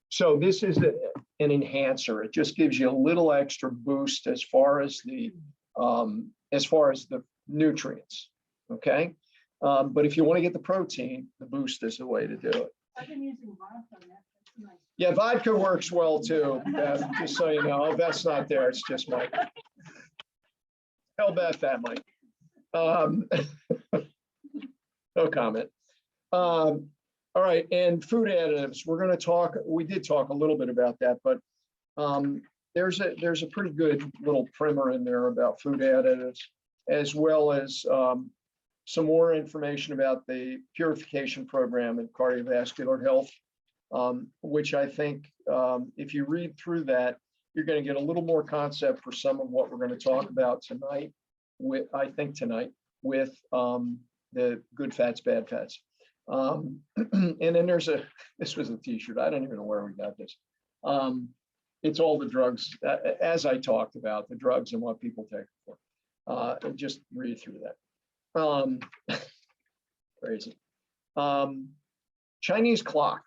So this is an enhancer. It just gives you a little extra boost as far as the nutrients. Okay. But if you want to get the protein, the Boost is the way to do it. I've been using vodka. That's nice. Yeah, vodka works well too. Just so you know, that's not there. It's just Mike. Tell Beth that, Mike. No comment. All right, and food additives, we did talk a little bit about that, but there's a pretty good little primer in there about food additives, as well as some more information about the purification program in cardiovascular health, which I think if you read through that, you're going to get a little more concept for some of what we're going to talk about tonight. With with the good fats, bad fats. And then this was a t-shirt. I don't even know where we got this. It's all the drugs, as I talked about, the drugs and what people take it for. And just read through that. Crazy. Chinese clock.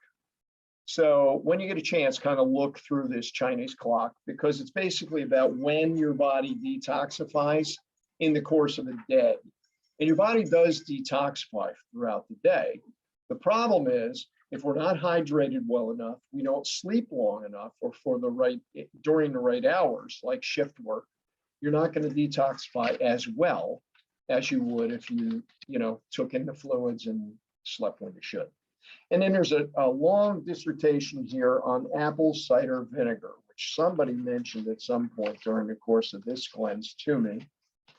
So when you get a chance, kind of look through this Chinese clock, because it's basically about when your body detoxifies in the course of a day. And your body does detoxify throughout the day. The problem is, if we're not hydrated well enough, we don't sleep long enough or during the right hours, like shift work, you're not going to detoxify as well as you would if you took in the fluids and slept when you should. And then there's a long dissertation here on apple cider vinegar, which somebody mentioned at some point during the course of this cleanse to me.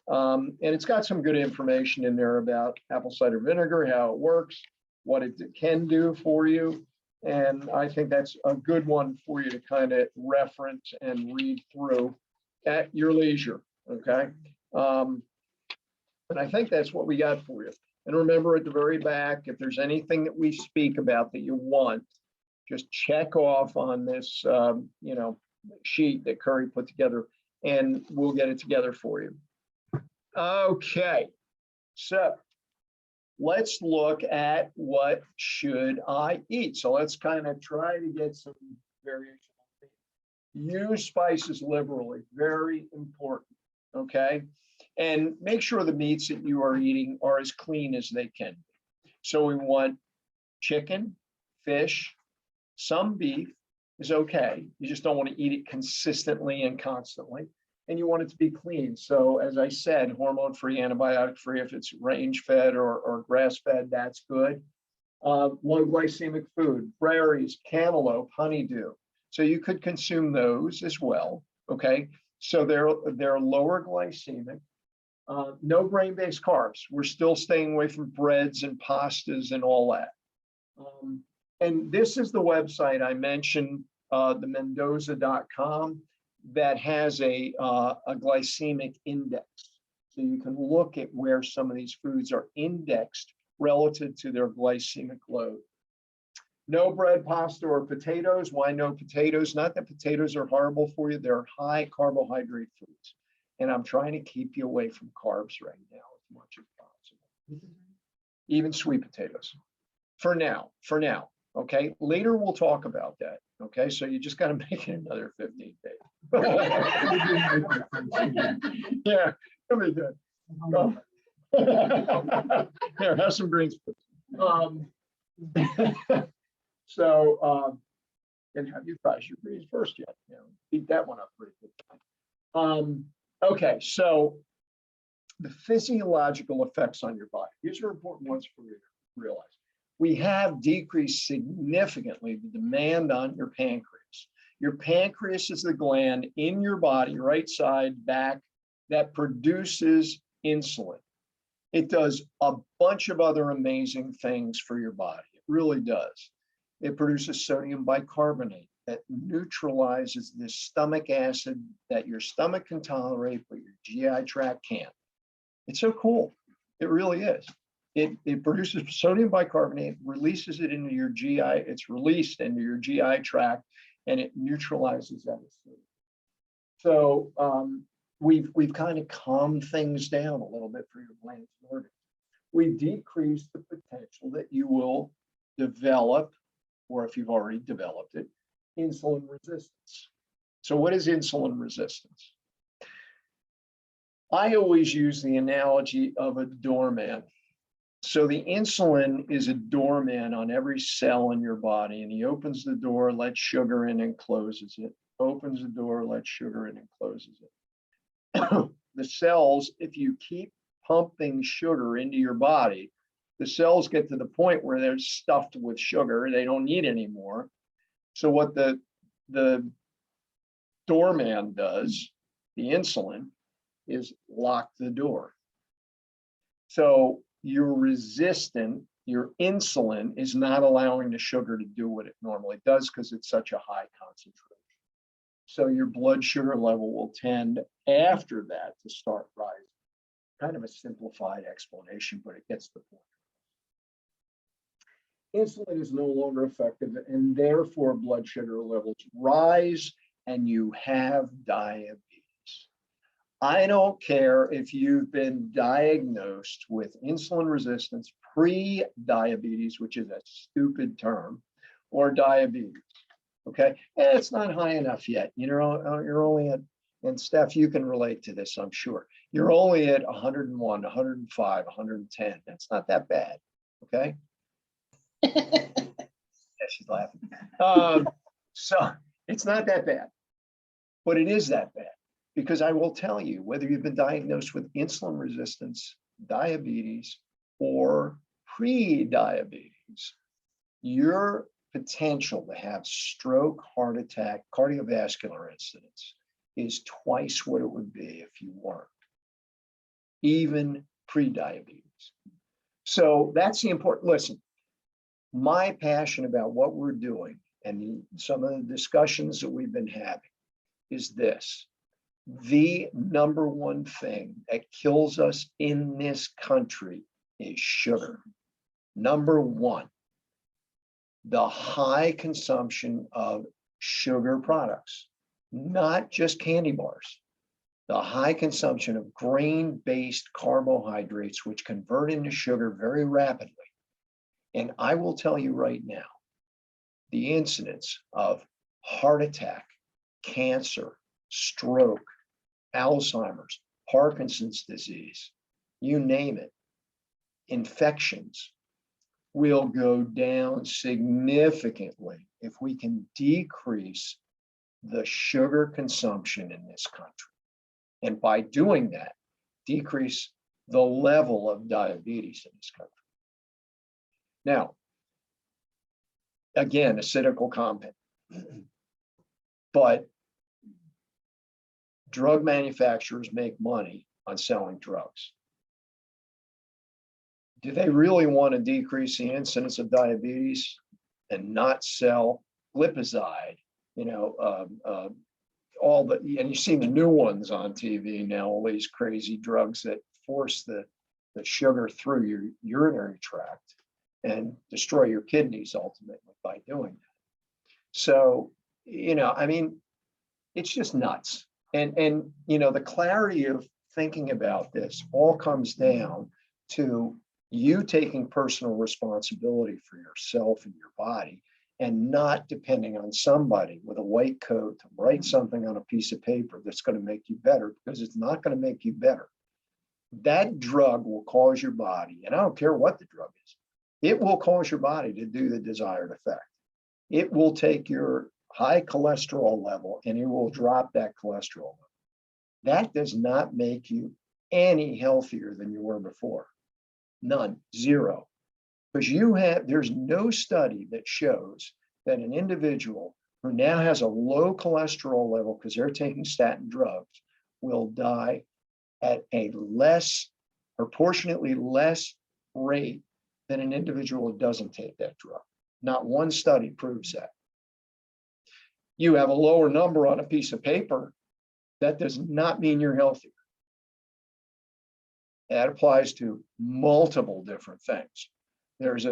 And it's got some good information in there about apple cider vinegar, how it works, what it can do for you. And I think that's a good one for you to kind of reference and read through at your leisure, okay? And I think that's what we got for you. And remember at the very back, if there's anything that we speak about that you want, just check off on this, sheet that Curry put together, and we'll get it together for you. Okay, so let's look at what should I eat. So let's kind of try to get some variation. Use spices liberally, very important, okay? And make sure the meats that you are eating are as clean as they can be. So we want chicken, fish, some beef is okay. You just don't want to eat it consistently and constantly. And you want it to be clean. So as I said, hormone-free, antibiotic-free, if it's range-fed or grass-fed, that's good. Low glycemic food, berries, cantaloupe, honeydew. So you could consume those as well, okay? So they're lower glycemic. No grain-based carbs. We're still staying away from breads and pastas and all that. And this is the website I mentioned, the Mendoza.com, that has a glycemic index. So you can look at where some of these foods are indexed relative to their glycemic load. No bread, pasta, or potatoes. Why no potatoes? Not that potatoes are horrible for you. They're high carbohydrate foods. And I'm trying to keep you away from carbs right now as much as possible. Even sweet potatoes. For now. Okay. Later we'll talk about that. Okay. So you just got to make it another 15 days. Yeah, it'll be good. Here, have some greens. And have you fried your greens first yet? Beat that one up pretty good. Okay, so the physiological effects on your body. These are important ones for you to realize. We have decreased significantly the demand on your pancreas. Your pancreas is the gland in your body, right side, back, that produces insulin. It does a bunch of other amazing things for your body. It really does. It produces sodium bicarbonate that neutralizes this stomach acid that your stomach can tolerate, but your GI tract can't. It's so cool. It really is. It produces sodium bicarbonate, releases it into your GI. It's released into your GI tract, and it neutralizes that. So we've kind of calmed things down a little bit for your glands and organs. We decrease the potential that you will develop, or if you've already developed it, insulin resistance. So what is insulin resistance? I always use the analogy of a doorman. So the insulin is a doorman on every cell in your body, and he opens the door, lets sugar in and closes it. Opens the door, lets sugar in and closes it. The cells, if you keep pumping sugar into your body, the cells get to the point where they're stuffed with sugar. They don't need any more. So what the doorman does, the insulin, is lock the door. So you're resistant, your insulin is not allowing the sugar to do what it normally does because it's such a high concentration. So your blood sugar level will tend after that to start rising. Kind of a simplified explanation, but it gets the point. Insulin is no longer effective and therefore blood sugar levels rise and you have diabetes. I don't care if you've been diagnosed with insulin resistance, pre-diabetes, which is a stupid term, or diabetes. Okay, and it's not high enough yet. You know, you're only at, and Steph, you can relate to this, I'm sure. You're only at 101, 105, 110. That's not that bad. Okay. Yeah, she's laughing. So it's not that bad, but it is that bad because I will tell you whether you've been diagnosed with insulin resistance, diabetes, or pre-diabetes, your potential to have stroke, heart attack, cardiovascular incidents is twice what it would be if you weren't, even pre-diabetes. So that's the important, listen, my passion about what we're doing and some of the discussions that we've been having is this. The number one thing that kills us in this country is sugar. Number one, the high consumption of sugar products, not just candy bars, the high consumption of grain-based carbohydrates, which convert into sugar very rapidly. And I will tell you right now, the incidence of heart attack, cancer, stroke, Alzheimer's, Parkinson's disease, you name it, infections will go down significantly if we can decrease the sugar consumption in this country. And by doing that, decrease the level of diabetes in this country. Now, again, a cynical comment, but drug manufacturers make money on selling drugs. Do they really want to decrease the incidence of diabetes and not sell glipizide? You know, all the, and you see the new ones on TV now, all these crazy drugs that force the sugar through your urinary tract and destroy your kidneys ultimately by doing that. So, you know, I mean, it's just nuts. And you know, the clarity of thinking about this all comes down to you taking personal responsibility for yourself and your body and not depending on somebody with a white coat to write something on a piece of paper that's going to make you better, because it's not going to make you better. That drug will cause your body, and I don't care what the drug is, it will cause your body to do the desired effect. It will take your high cholesterol level and it will drop that cholesterol level. That does not make you any healthier than you were before. None, zero. Because there's no study that shows that an individual who now has a low cholesterol level because they're taking statin drugs will die at a proportionately less rate than an individual who doesn't take that drug. Not one study proves that. You have a lower number on a piece of paper, that does not mean you're healthier. That applies to multiple different things. There's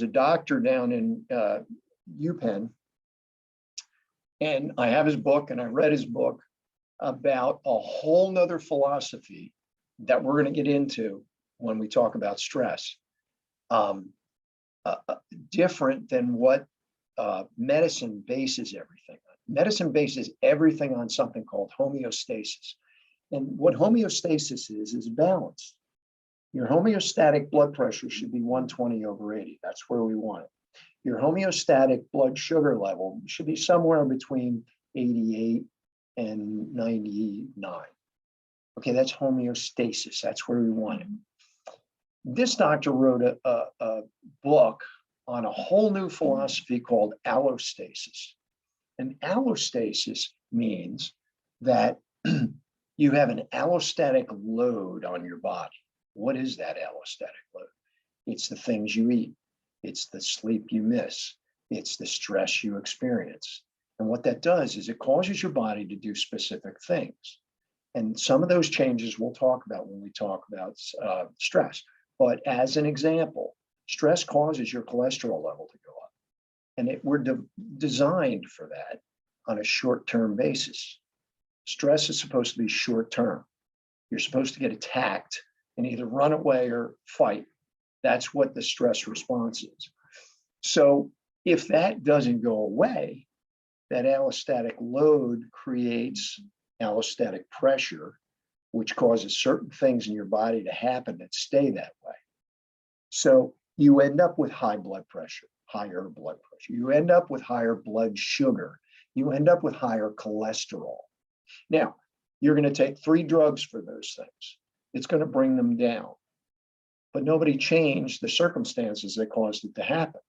a doctor down in UPenn, and I have his book and I read his book about a whole nother philosophy that we're going to get into when we talk about stress. Different than what medicine bases everything on. Medicine bases everything on something called homeostasis. And what homeostasis is balance. Your homeostatic blood pressure should be 120/80. That's where we want it. Your homeostatic blood sugar level should be somewhere between 88 and 99. Okay, that's homeostasis. That's where we want it. This doctor wrote a book on a whole new philosophy called allostasis. And allostasis means that you have an allostatic load on your body. What is that allostatic load? It's the things you eat. It's the sleep you miss. It's the stress you experience. And what that does is it causes your body to do specific things. And some of those changes we'll talk about when we talk about stress. But as an example, stress causes your cholesterol level to go up. And we're designed for that on a short-term basis. Stress is supposed to be short-term. You're supposed to get attacked and either run away or fight. That's what the stress response is. So if that doesn't go away, that allostatic load creates allostatic pressure, which causes certain things in your body to happen that stay that way. So you end up with high blood pressure, higher blood pressure. You end up with higher blood sugar. You end up with higher cholesterol. Now, you're going to take 3 drugs for those things. It's going to bring them down. But nobody changed the circumstances that caused it to happen.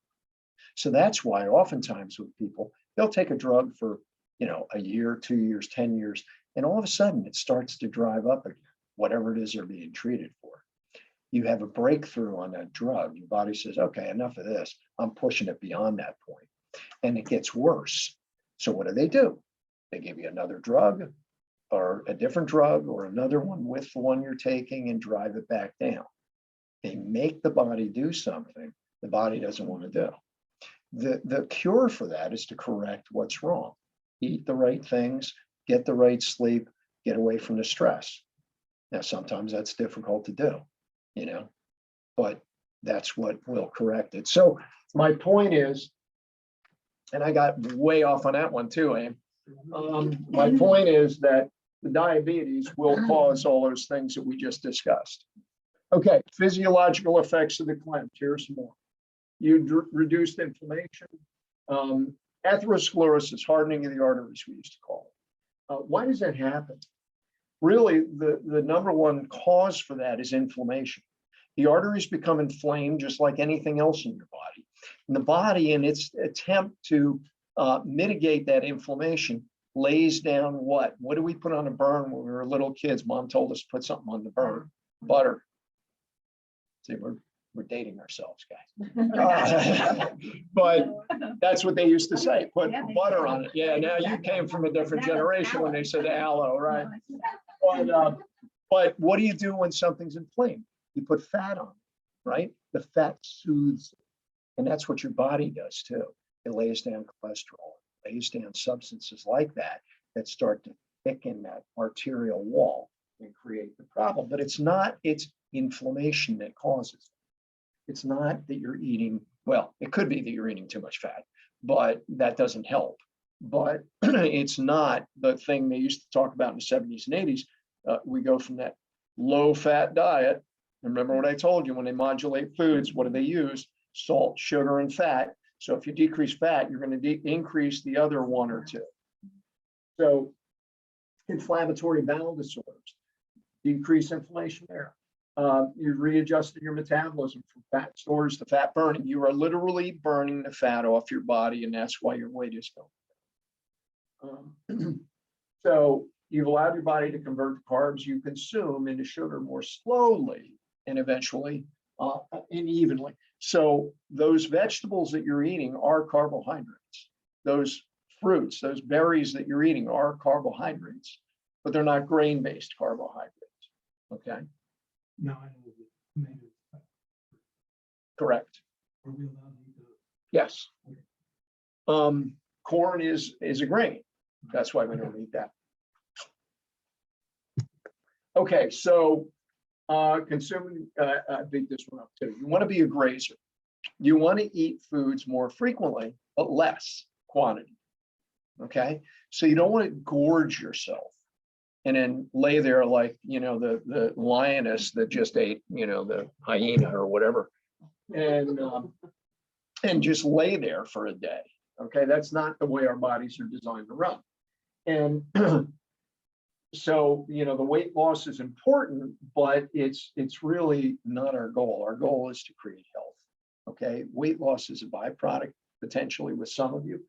So that's why oftentimes with people, they'll take a drug for, a year, 2 years, 10 years, and all of a sudden it starts to drive up again, whatever it is they're being treated for. You have a breakthrough on that drug. Your body says, okay, enough of this. I'm pushing it beyond that point. And it gets worse. So what do? They give you another drug or a different drug or another one with the one you're taking and drive it back down. They make the body do something the body doesn't want to do. The cure for that is to correct what's wrong. Eat the right things, get the right sleep, get away from the stress. Now, sometimes that's difficult to do, but that's what will correct it. So my point is, and I got way off on that one too, Aim. My point is that the diabetes will cause all those things that we just discussed. Okay, physiological effects of the cleanse. Here's some more. You reduced inflammation. Atherosclerosis, hardening of the arteries, we used to call it. Why does that happen? Really, the number one cause for that is inflammation. The arteries become inflamed just like anything else in your body. And the body, in its attempt to mitigate that inflammation, lays down what? What do we put on a burn when we were little kids? Mom told us to put something on the burn. Butter. See, we're dating ourselves, guys. But that's what they used to say, put butter on it. Yeah, now you came from a different generation when they said aloe, right? But what do you do when something's inflamed? You put fat on it, right? The fat soothes it. And that's what your body does too. It lays down cholesterol, it lays down substances like that that start to thicken that arterial wall and create the problem. But it's inflammation that causes it. It's not that you're eating, well, it could be that you're eating too much fat, but that doesn't help. But it's not the thing they used to talk about in the 70s and 80s. We go from that low fat diet. Remember what I told you, when they modulate foods, what do they use? Salt, sugar, and fat. So if you decrease fat, you're going to increase the other one or two. So inflammatory bowel disorders, decrease inflammation there. You've readjusted your metabolism from fat stores to fat burning. You are literally burning the fat off your body, and that's why your weight is going. So you've allowed your body to convert the carbs you consume into sugar more slowly and eventually and evenly. So those vegetables that you're eating are carbohydrates. Those fruits, those berries that you're eating are carbohydrates, but they're not grain-based carbohydrates. Okay. No, I know the tomatoes. Correct. Are we allowed to eat those? Yes. Corn is a grain. That's why we don't eat that. Okay, so consuming, I beat this one up too. You want to be a grazer. You want to eat foods more frequently, but less quantity. Okay, so you don't want to gorge yourself and then lay there like, the lioness that just ate, the hyena or whatever, and just lay there for a day. Okay, that's not the way our bodies are designed to run. And so, the weight loss is important, but it's really not our goal. Our goal is to create health. Okay, weight loss is a byproduct potentially with some of you.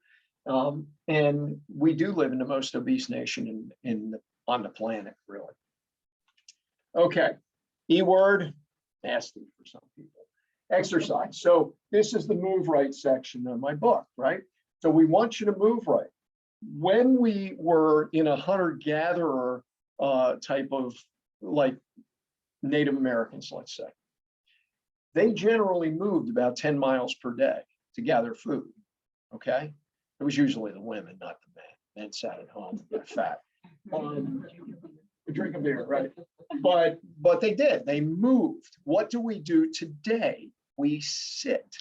And we do live in the most obese nation on the planet, really. Okay, E word, nasty for some people. Exercise. So this is the move right section of my book, right? So we want you to move right. When we were in a hunter-gatherer type of like Native Americans, let's say, they generally moved about 10 miles per day to gather food. Okay. It was usually the women, not the men. Men sat at home, got fat. Drink a beer, right? But they did. They moved. What do we do today? We sit.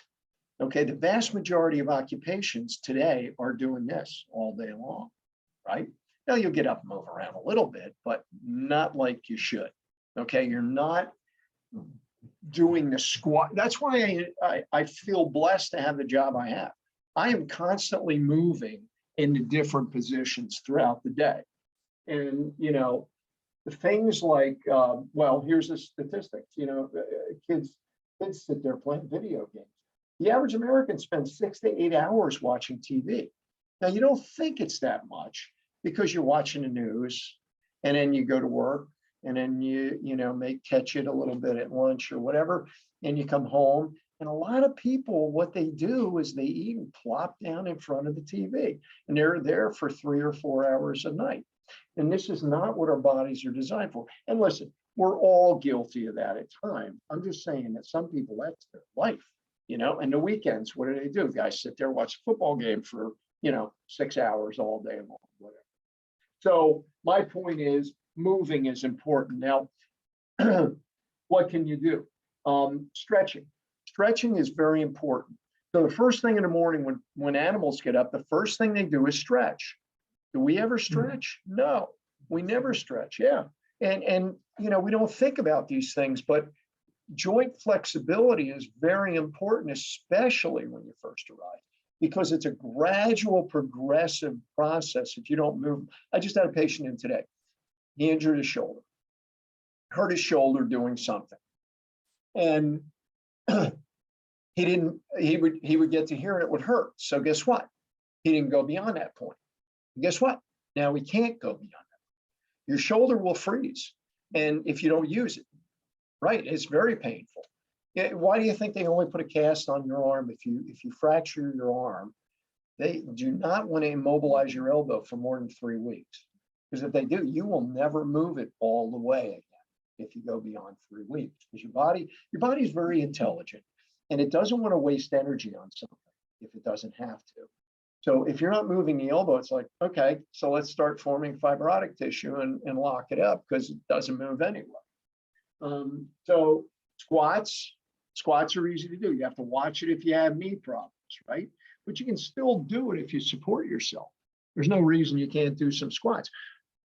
Okay, the vast majority of occupations today are doing this all day long, right? Now you'll get up and move around a little bit, but not like you should. Okay, you're not doing the squat. That's why I feel blessed to have the job I have. I am constantly moving into different positions throughout the day. And, you know, the things like, well, here's the statistics, you know, kids sit there playing video games. The average American spends 6 to 8 hours watching TV. Now, you don't think it's that much because you're watching the news and then you go to work and then you may catch it a little bit at lunch or whatever, and you come home. And a lot of people, what they do is they eat and plop down in front of the TV, and they're there for 3 or 4 hours a night. And this is not what our bodies are designed for. And listen, we're all guilty of that at times. I'm just saying that some people, that's their life, you know, and the weekends, what do? Guys sit there, watch a football game for, 6 hours all day long, whatever. So my point is moving is important. Now, what can you do? Stretching. Stretching is very important. So the first thing in the morning when animals get up, the first thing they do is stretch. Do we ever stretch? No, we never stretch. Yeah. And we don't think about these things, but joint flexibility is very important, especially when you first arrive, because it's a gradual, progressive process. If you don't move, I just had a patient in today. He injured his shoulder, hurt his shoulder doing something. And he would get to here and it would hurt. So guess what? He didn't go beyond that point. And guess what? Now he can't go beyond that. Your shoulder will freeze. And if you don't use it, right, it's very painful. Why do you think they only put a cast on your arm if you fracture your arm? They do not want to immobilize your elbow for more than 3 weeks. Because if they do, you will never move it all the way again if you go beyond 3 weeks. Because your body is very intelligent and it doesn't want to waste energy on something if it doesn't have to. So if you're not moving the elbow, it's like, okay, so let's start forming fibrotic tissue and lock it up because it doesn't move anyway. So squats are easy to do. You have to watch it if you have knee problems, right? But you can still do it if you support yourself. There's no reason you can't do some squats.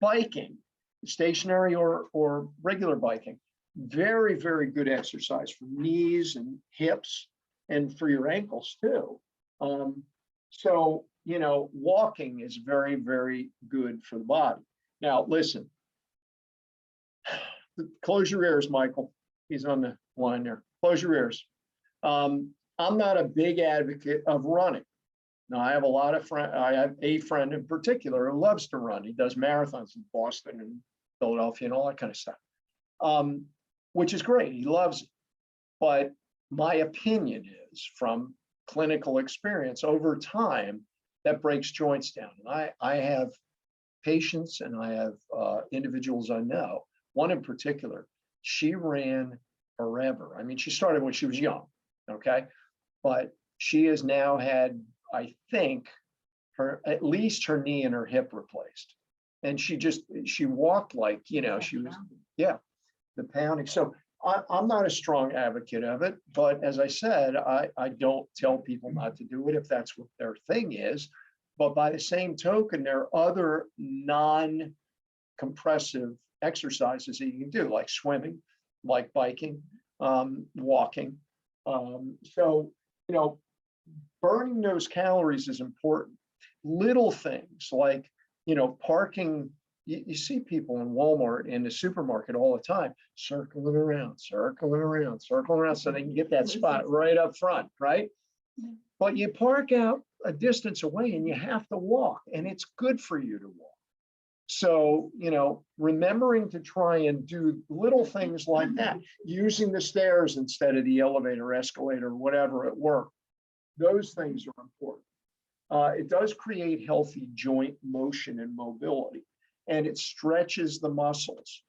Biking, stationary or regular biking, very, very good exercise for knees and hips and for your ankles too. So, walking is very, very good for the body. Now, listen, close your ears, Michael. He's on the line there. Close your ears. I'm not a big advocate of running. Now, I have a friend in particular who loves to run. He does marathons in Boston and Philadelphia and all that kind of stuff, which is great. He loves it. But my opinion is, from clinical experience, over time, that breaks joints down. And I have patients and I have individuals I know, one in particular, she ran forever. I mean, she started when she was young, okay? But she has now had, I think, at least her knee and her hip replaced. And she walked like, she was, the pounding. So I'm not a strong advocate of it, but as I said, I don't tell people not to do it if that's what their thing is. But by the same token, there are other non-compressive exercises that you can do, like swimming, like biking, walking. So, burning those calories is important. Little things like, parking. You see people in Walmart in the supermarket all the time, circling around, so they can get that spot right up front, right? But you park out a distance away and you have to walk, and it's good for you to walk. So, remembering to try and do little things like that, using the stairs instead of the elevator, escalator, whatever at work, those things are important. It does create healthy joint motion and mobility, and it stretches the muscles.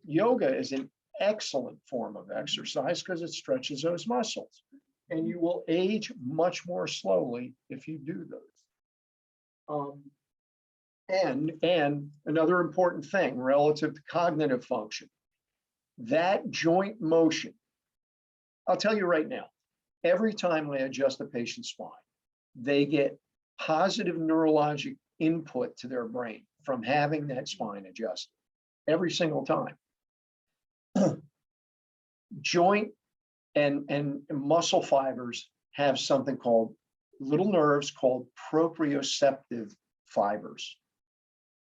Yoga is an excellent form of exercise because it stretches those muscles, and you will age much more slowly if you do those. And another important thing relative to cognitive function, that joint motion, I'll tell you right now, every time I adjust a patient's spine, they get positive neurologic input to their brain from having that spine adjusted every single time. Joint and muscle fibers have something called little nerves called proprioceptive fibers.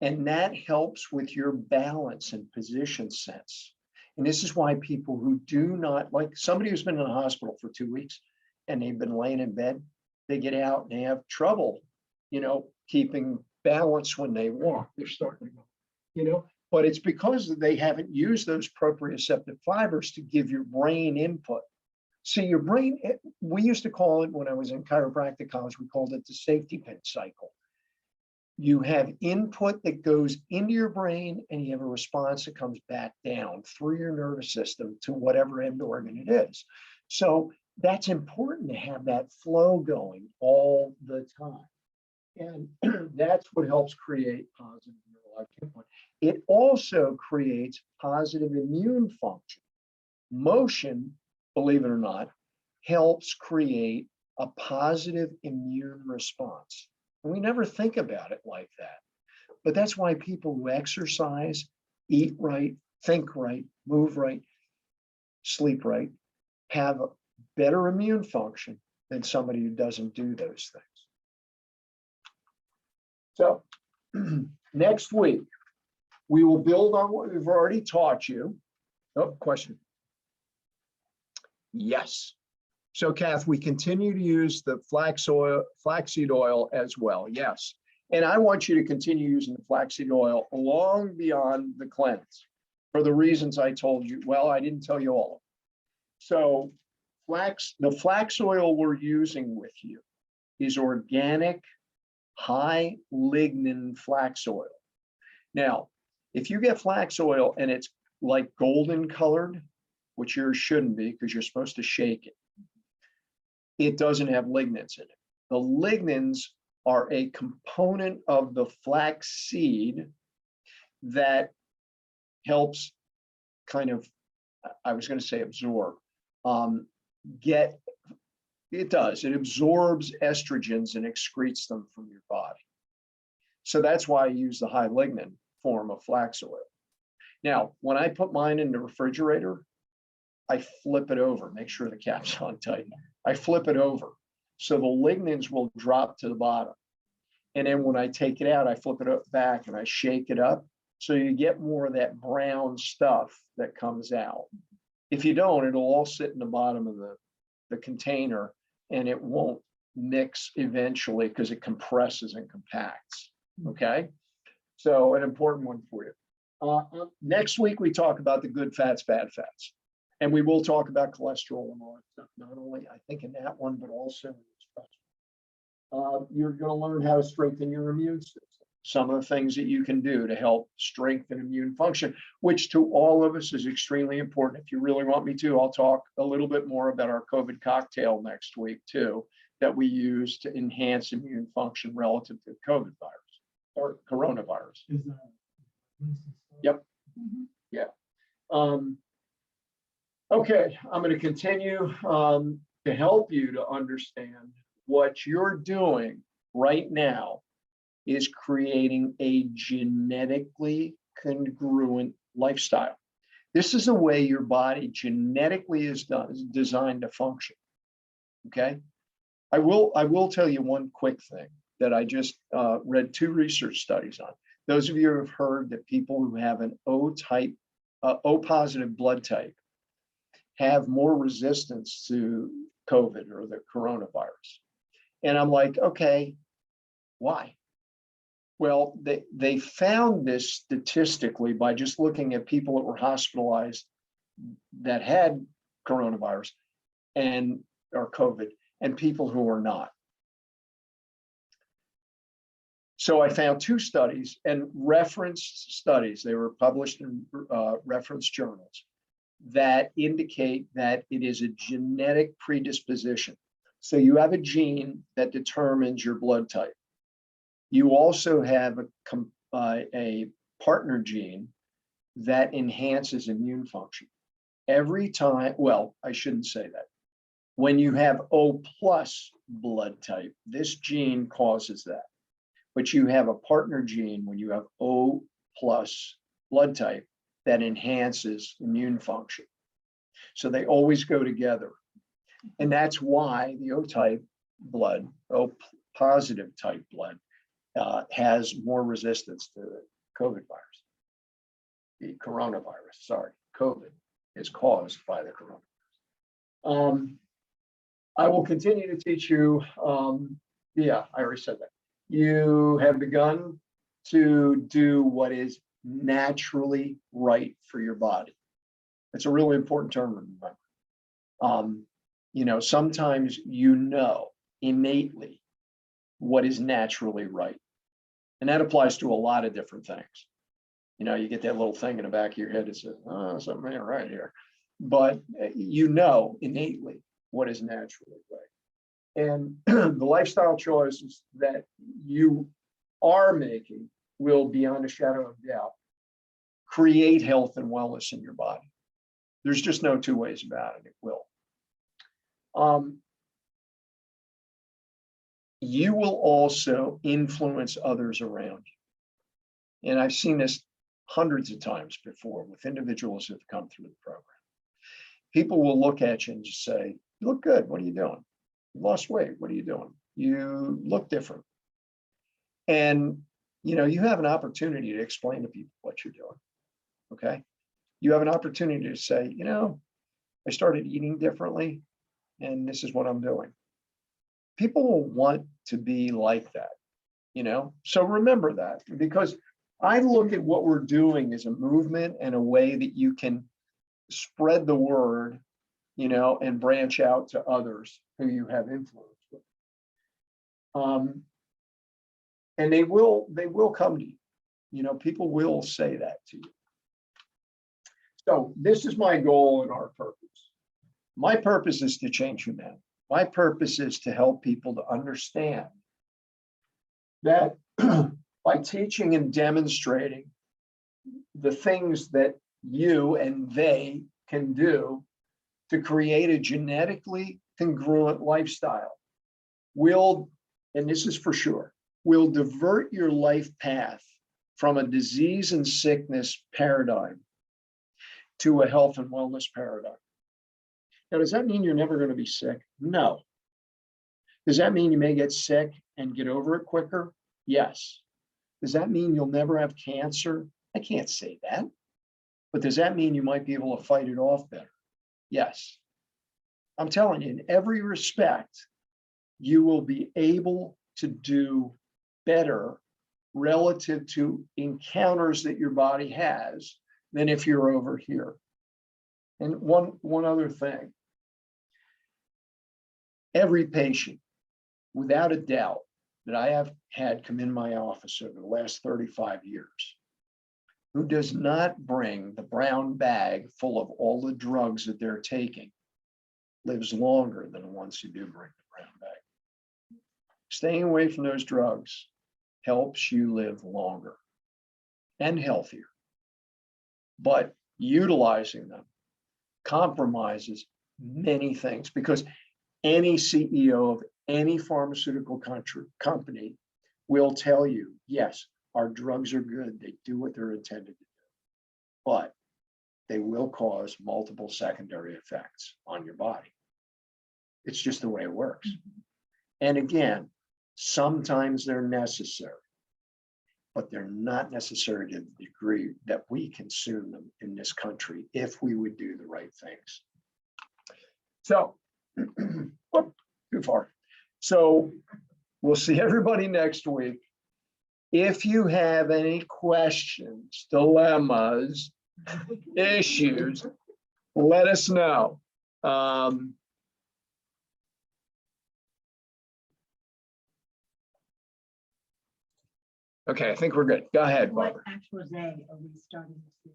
And that helps with your balance and position sense. And this is why people who do not, like somebody who's been in the hospital for 2 weeks and they've been laying in bed, they get out and they have trouble, keeping balance when they walk. They're starting to go, but it's because they haven't used those proprioceptive fibers to give your brain input. See, your brain, we used to call it, when I was in chiropractic college, we called it the safety pin cycle. You have input that goes into your brain and you have a response that comes back down through your nervous system to whatever end organ it is. So that's important to have that flow going all the time. And that's what helps create positive neurologic input. It also creates positive immune function. Motion, believe it or not, helps create a positive immune response. And we never think about it like that. But that's why people who exercise, eat right, think right, move right, sleep right, have a better immune function than somebody who doesn't do those things. So next week, we will build on what we've already taught you. Oh, question. Yes. So Kath, we continue to use the flaxseed oil as well. Yes. And I want you to continue using the flaxseed oil long beyond the cleanse for the reasons I told you. Well, I didn't tell you all. So the flax oil we're using with you is organic, high lignin flax oil. Now, if you get flax oil and it's like golden colored, which yours shouldn't be because you're supposed to shake it, it doesn't have lignans in it. The lignans are a component of the flax seed that helps kind of, I was going to say absorb, it absorbs estrogens and excretes them from your body. So that's why I use the high lignin form of flax oil. Now, when I put mine in the refrigerator, I flip it over, make sure the cap's on tight. I flip it over. So the lignans will drop to the bottom. And then when I take it out, I flip it up back and I shake it up. So you get more of that brown stuff that comes out. If you don't, it'll all sit in the bottom of the container and it won't mix eventually because it compresses and compacts. Okay. So an important one for you. Next week, we talk about the good fats, bad fats. And we will talk about cholesterol and all that stuff, not only I think in that one, but also in this question. You're going to learn how to strengthen your immune system. Some of the things that you can do to help strengthen immune function, which to all of us is extremely important. If you really want me to, I'll talk a little bit more about our COVID cocktail next week too, that we use to enhance immune function relative to COVID virus or coronavirus. Is that? Yep. Yeah. Okay, I'm going to continue to help you to understand what you're doing right now is creating a genetically congruent lifestyle. This is the way your body genetically is designed to function. Okay, I will tell you one quick thing that I just read 2 research studies on. Those of you who have heard that people who have an O positive blood type have more resistance to COVID or the coronavirus. And I'm like, okay, why? Well, they found this statistically by just looking at people that were hospitalized that had coronavirus or COVID, and people who were not. So I found two studies and referenced studies. They were published in reference journals that indicate that it is a genetic predisposition. So you have a gene that determines your blood type. You also have a partner gene that enhances immune function. Every time, well, I shouldn't say that. When you have O+ blood type, this gene causes that. But you have a partner gene when you have O+ blood type that enhances immune function. So they always go together. And that's why the O+ type blood, O+ type blood, has more resistance to the COVID virus. The coronavirus, sorry, COVID is caused by the coronavirus. I will continue to teach you. Yeah, I already said that. You have begun to do what is naturally right for your body. It's a really important term to remember. You know, sometimes you know innately what is naturally right. And that applies to a lot of different things. You know, you get that little thing in the back of your head that says, oh, something ain't right here. But you know innately what is naturally right. And the lifestyle choices that you are making will, beyond a shadow of doubt, create health and wellness in your body. There's just no two ways about it. It will. You will also influence others around you. And I've seen this hundreds of times before with individuals who have come through the program. People will look at you and just say, you look good. What are you doing? You lost weight. What are you doing? You look different. And, you know, you have an opportunity to explain to people what you're doing. Okay. You have an opportunity to say, you know, I started eating differently and this is what I'm doing. People will want to be like that, you know? So remember that, because I look at what we're doing as a movement and a way that you can spread the word, you know, and branch out to others who you have influence with. And they will come to you. You know, people will say that to you. So this is my goal and our purpose. My purpose is to change humanity. My purpose is to help people to understand that by teaching and demonstrating the things that you and they can do to create a genetically congruent lifestyle will, and this is for sure, will divert your life path from a disease and sickness paradigm to a health and wellness paradigm. Now, does that mean you're never going to be sick? No. Does that mean you may get sick and get over it quicker? Yes. Does that mean you'll never have cancer? I can't say that. But does that mean you might be able to fight it off better? Yes. I'm telling you, in every respect, you will be able to do better relative to encounters that your body has than if you're over here. And one other thing. Every patient, without a doubt, that I have had come in my office over the last 35 years, who does not bring the brown bag full of all the drugs that they're taking, lives longer than the ones who do bring the brown bag. Staying away from those drugs helps you live longer and healthier. But utilizing them compromises many things, because any CEO of any pharmaceutical company will tell you, yes, our drugs are good. They do what they're intended to do, but they will cause multiple secondary effects on your body. It's just the way it works. And again, sometimes they're necessary, but they're not necessary to the degree that we consume them in this country if we would do the right things. So, whoop, too far. So we'll see everybody next week. If you have any questions, dilemmas, issues, let us know. Okay, I think we're good. Go ahead, What Barbara. actual day are we starting to?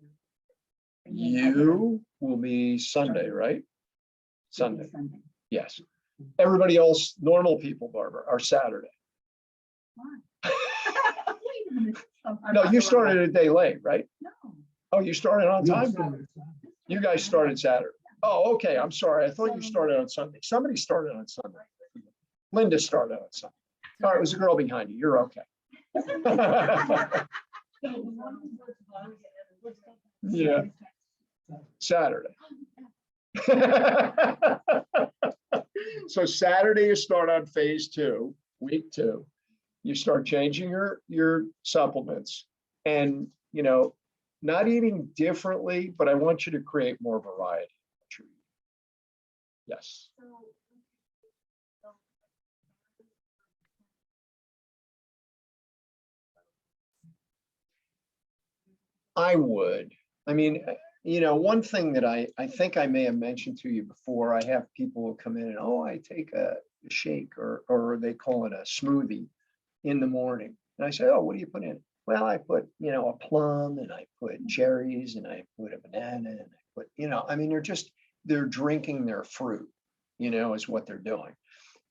You will be Sunday, right? Sunday, Sunday. yes. Everybody else, normal people, Barbara, are Saturday. Wait a minute. No, you started a day late, right? No. Oh, you started on Yeah, time? Saturday. You guys started Saturday. Oh, okay, I'm sorry. I thought you started on Sunday. Somebody started on Sunday. Linda started on Sunday. All right, it was a girl behind you. You're okay. Yeah, Saturday. So Saturday you start on phase 2, week 2. You start changing your supplements and, you know, not eating differently, but I want you to create more variety. Yes. I would. I mean, you know, one thing that I think I may have mentioned to you before, I have people who come in and, oh, I take a shake or they call it a smoothie in the morning. And I say, oh, what do you put in it? Well, I put, you know, a plum and I put cherries and I put a banana and I put, you know, I mean, they're drinking their fruit, you know, is what they're doing.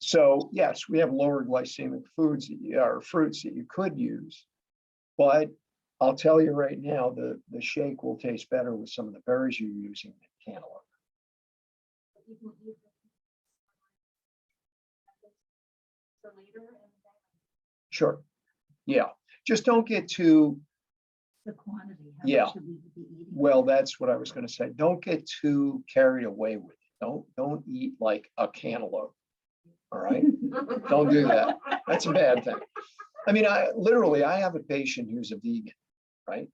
So yes, we have lower glycemic foods or fruits that you could use, but I'll tell you right now, the shake will taste better with some of the berries you're using than cantaloupe. Sure. Yeah, just don't get too, The quantity. How Yeah. much should we be eating? well, that's what I was going to say. Don't get too carried away with it. Don't eat like a cantaloupe. All right. Don't do that. That's a bad thing. I mean, I have a patient who's a vegan, right?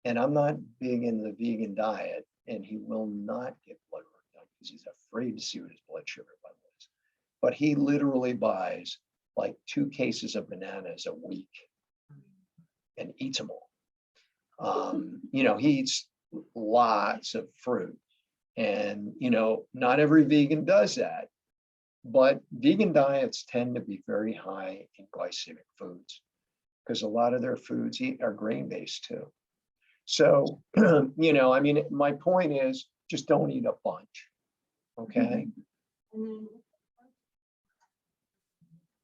And I'm not big in the vegan diet, and he will not get blood work done because he's afraid to see what his blood sugar level is. But he literally buys like 2 cases of bananas a week and eats them all. You know, he eats lots of fruit, and you know, not every vegan does that. But vegan diets tend to be very high in glycemic foods because a lot of their foods are grain-based too. So, you know, I mean, my point is just don't eat a bunch, okay? And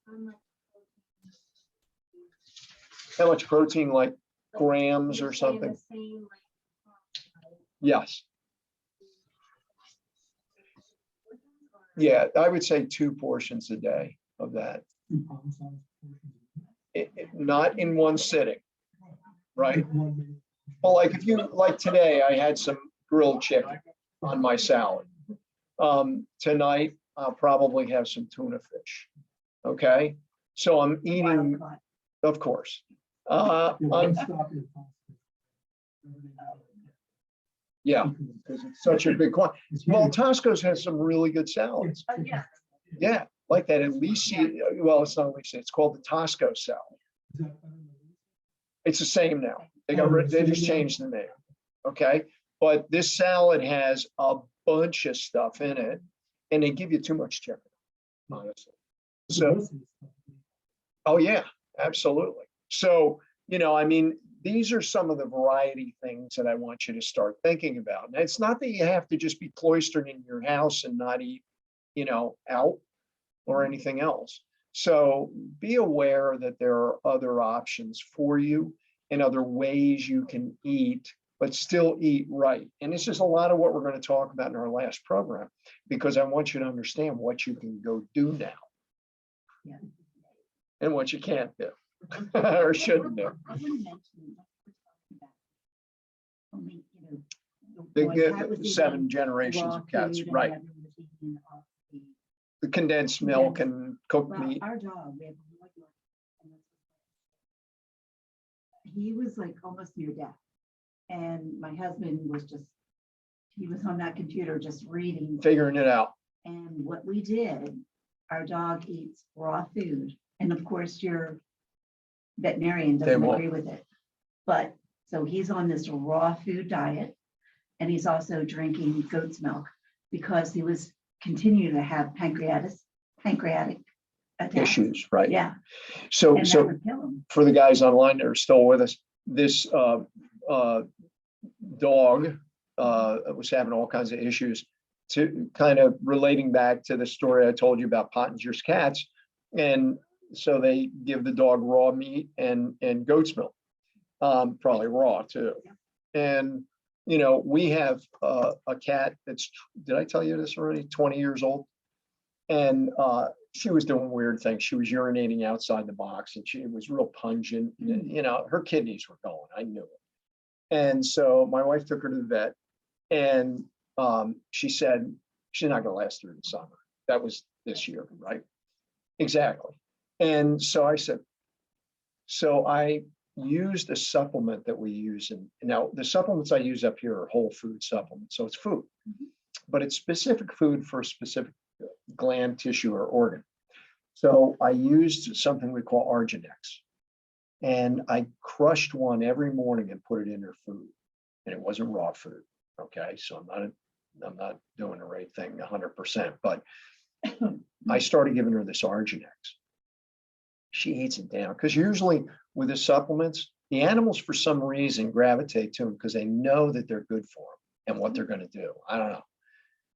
then How much protein, like grams or something? Yes. Yeah, I would say 2 portions a day of that. Not in one sitting, right? Well, like if you, like today, I had some grilled chicken on my salad. Tonight, I'll probably have some tuna fish. Okay, so I'm eating, of course. Yeah, because it's such a big quantity. Well, Tosco's has some really good salads. Yeah. Yeah, like that Alicia, well, it's not Alicia, it's called the Tosco salad. It's the same now. They just changed the name. Okay, but this salad has a bunch of stuff in it, and they give you too much chicken, honestly. So, oh yeah, absolutely. So, you know, I mean, these are some of the variety things that I want you to start thinking about. And it's not that you have to just be cloistered in your house and not eat, you know, out or anything else. So be aware that there are other options for you and other ways you can eat, but still eat right. And this is a lot of what we're going to talk about in our last program, because I want you to understand what you can go do now. Yeah. And what you can't do or shouldn't do. I want to mention only, you know, They boy, get I was eating 7 generations raw of cats, food and right? everyone was eating off the- The condensed milk and cooked Well, meat. our dog, we have a Rottweiler, and he was like almost near death. And my husband was just, he was on that computer just reading. Figuring it out. And what we did, our dog eats raw food. And of course, your veterinarian They doesn't won't. agree with it. But, so he's on this raw food diet, and he's also drinking goat's milk because he was continuing to have pancreatic attacks. Issues, right? Yeah, So, and that so would kill him. for the guys online that are still with us, this dog was having all kinds of issues. To kind of relating back to the story I told you about Pottinger's cats. And so they give the dog raw meat and goat's milk, probably raw too. And, you know, we have a cat that's, did I tell you this already? 20 years old. And she was doing weird things. She was urinating outside the box and it was real pungent. You know, her kidneys were going, I knew it. And so my wife took her to the vet and she said, she's not gonna last through the summer. That was this year, right? Exactly. And so I said, so I used a supplement that we use. And now the supplements I use up here are whole food supplements. So it's food, but it's specific food for a specific gland, tissue, or organ. So I used something we call Arginex. And I crushed one every morning and put it in her food. And it wasn't raw food. Okay, so I'm not doing the right thing 100%, but I started giving her this Arginex. She eats it down because usually with the supplements, the animals for some reason gravitate to them because they know that they're good for them and what they're going to do. I don't know,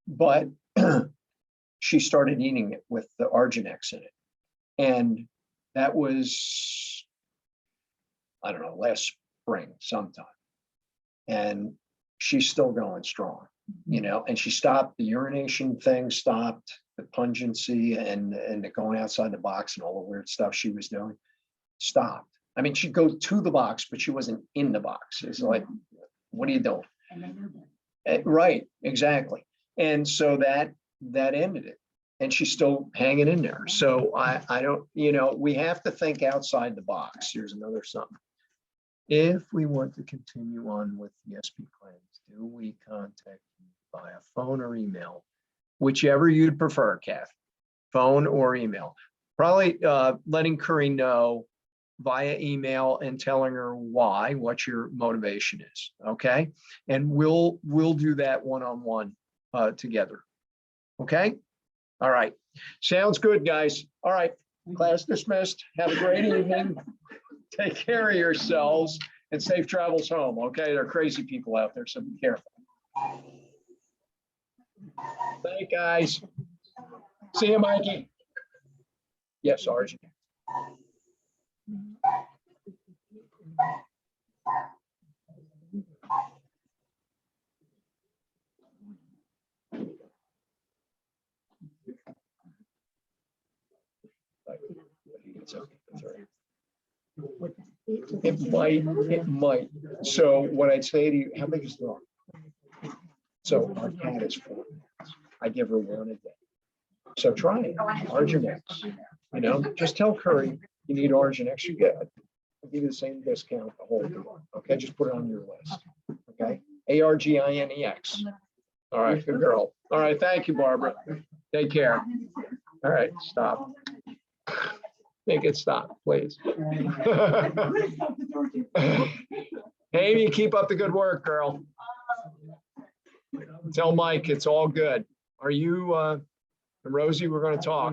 but she started eating it with the Arginex in it, and that was, I don't know, last spring sometime, and she's still going strong, you know, and she stopped the urination thing, stopped the pungency and the going outside the box and all the weird stuff she was doing, stopped. I mean, she'd go to the box, but she wasn't in the box. It's like, what are you doing? And they know that. Right, exactly. And so that ended it. And she's still hanging in there. So I don't, you know, we have to think outside the box. Here's another something. If we want to continue on with the SP claims, do we contact you via phone or email? Whichever you'd prefer, Kath, phone or email. Probably letting Curry know via email and telling her why, what your motivation is, okay? And we'll do that one-on-one together, okay? All right, sounds good, guys. All right, class dismissed. Have a great evening. Take care of yourselves and safe travels home, okay? There are crazy people out there, so be careful. Thank you, guys. See you, Mikey. Yes, Archie. It's okay. That's all right. It might. So what I'd say to you, how big is the dog? So our cat is 4 minutes. I give her one a day. So try it. Arginex. You know, just tell Curry you need Arginex. You get, I'll give you the same discount the whole deal. Okay, just put it on your list. Okay, Arginex. All right, good girl. All right, thank you, Barbara. Take care. All right, stop. Make it stop, please. Amy, keep up the good work, girl. Tell Mike it's all good. Are you, Rosie, we're going to talk.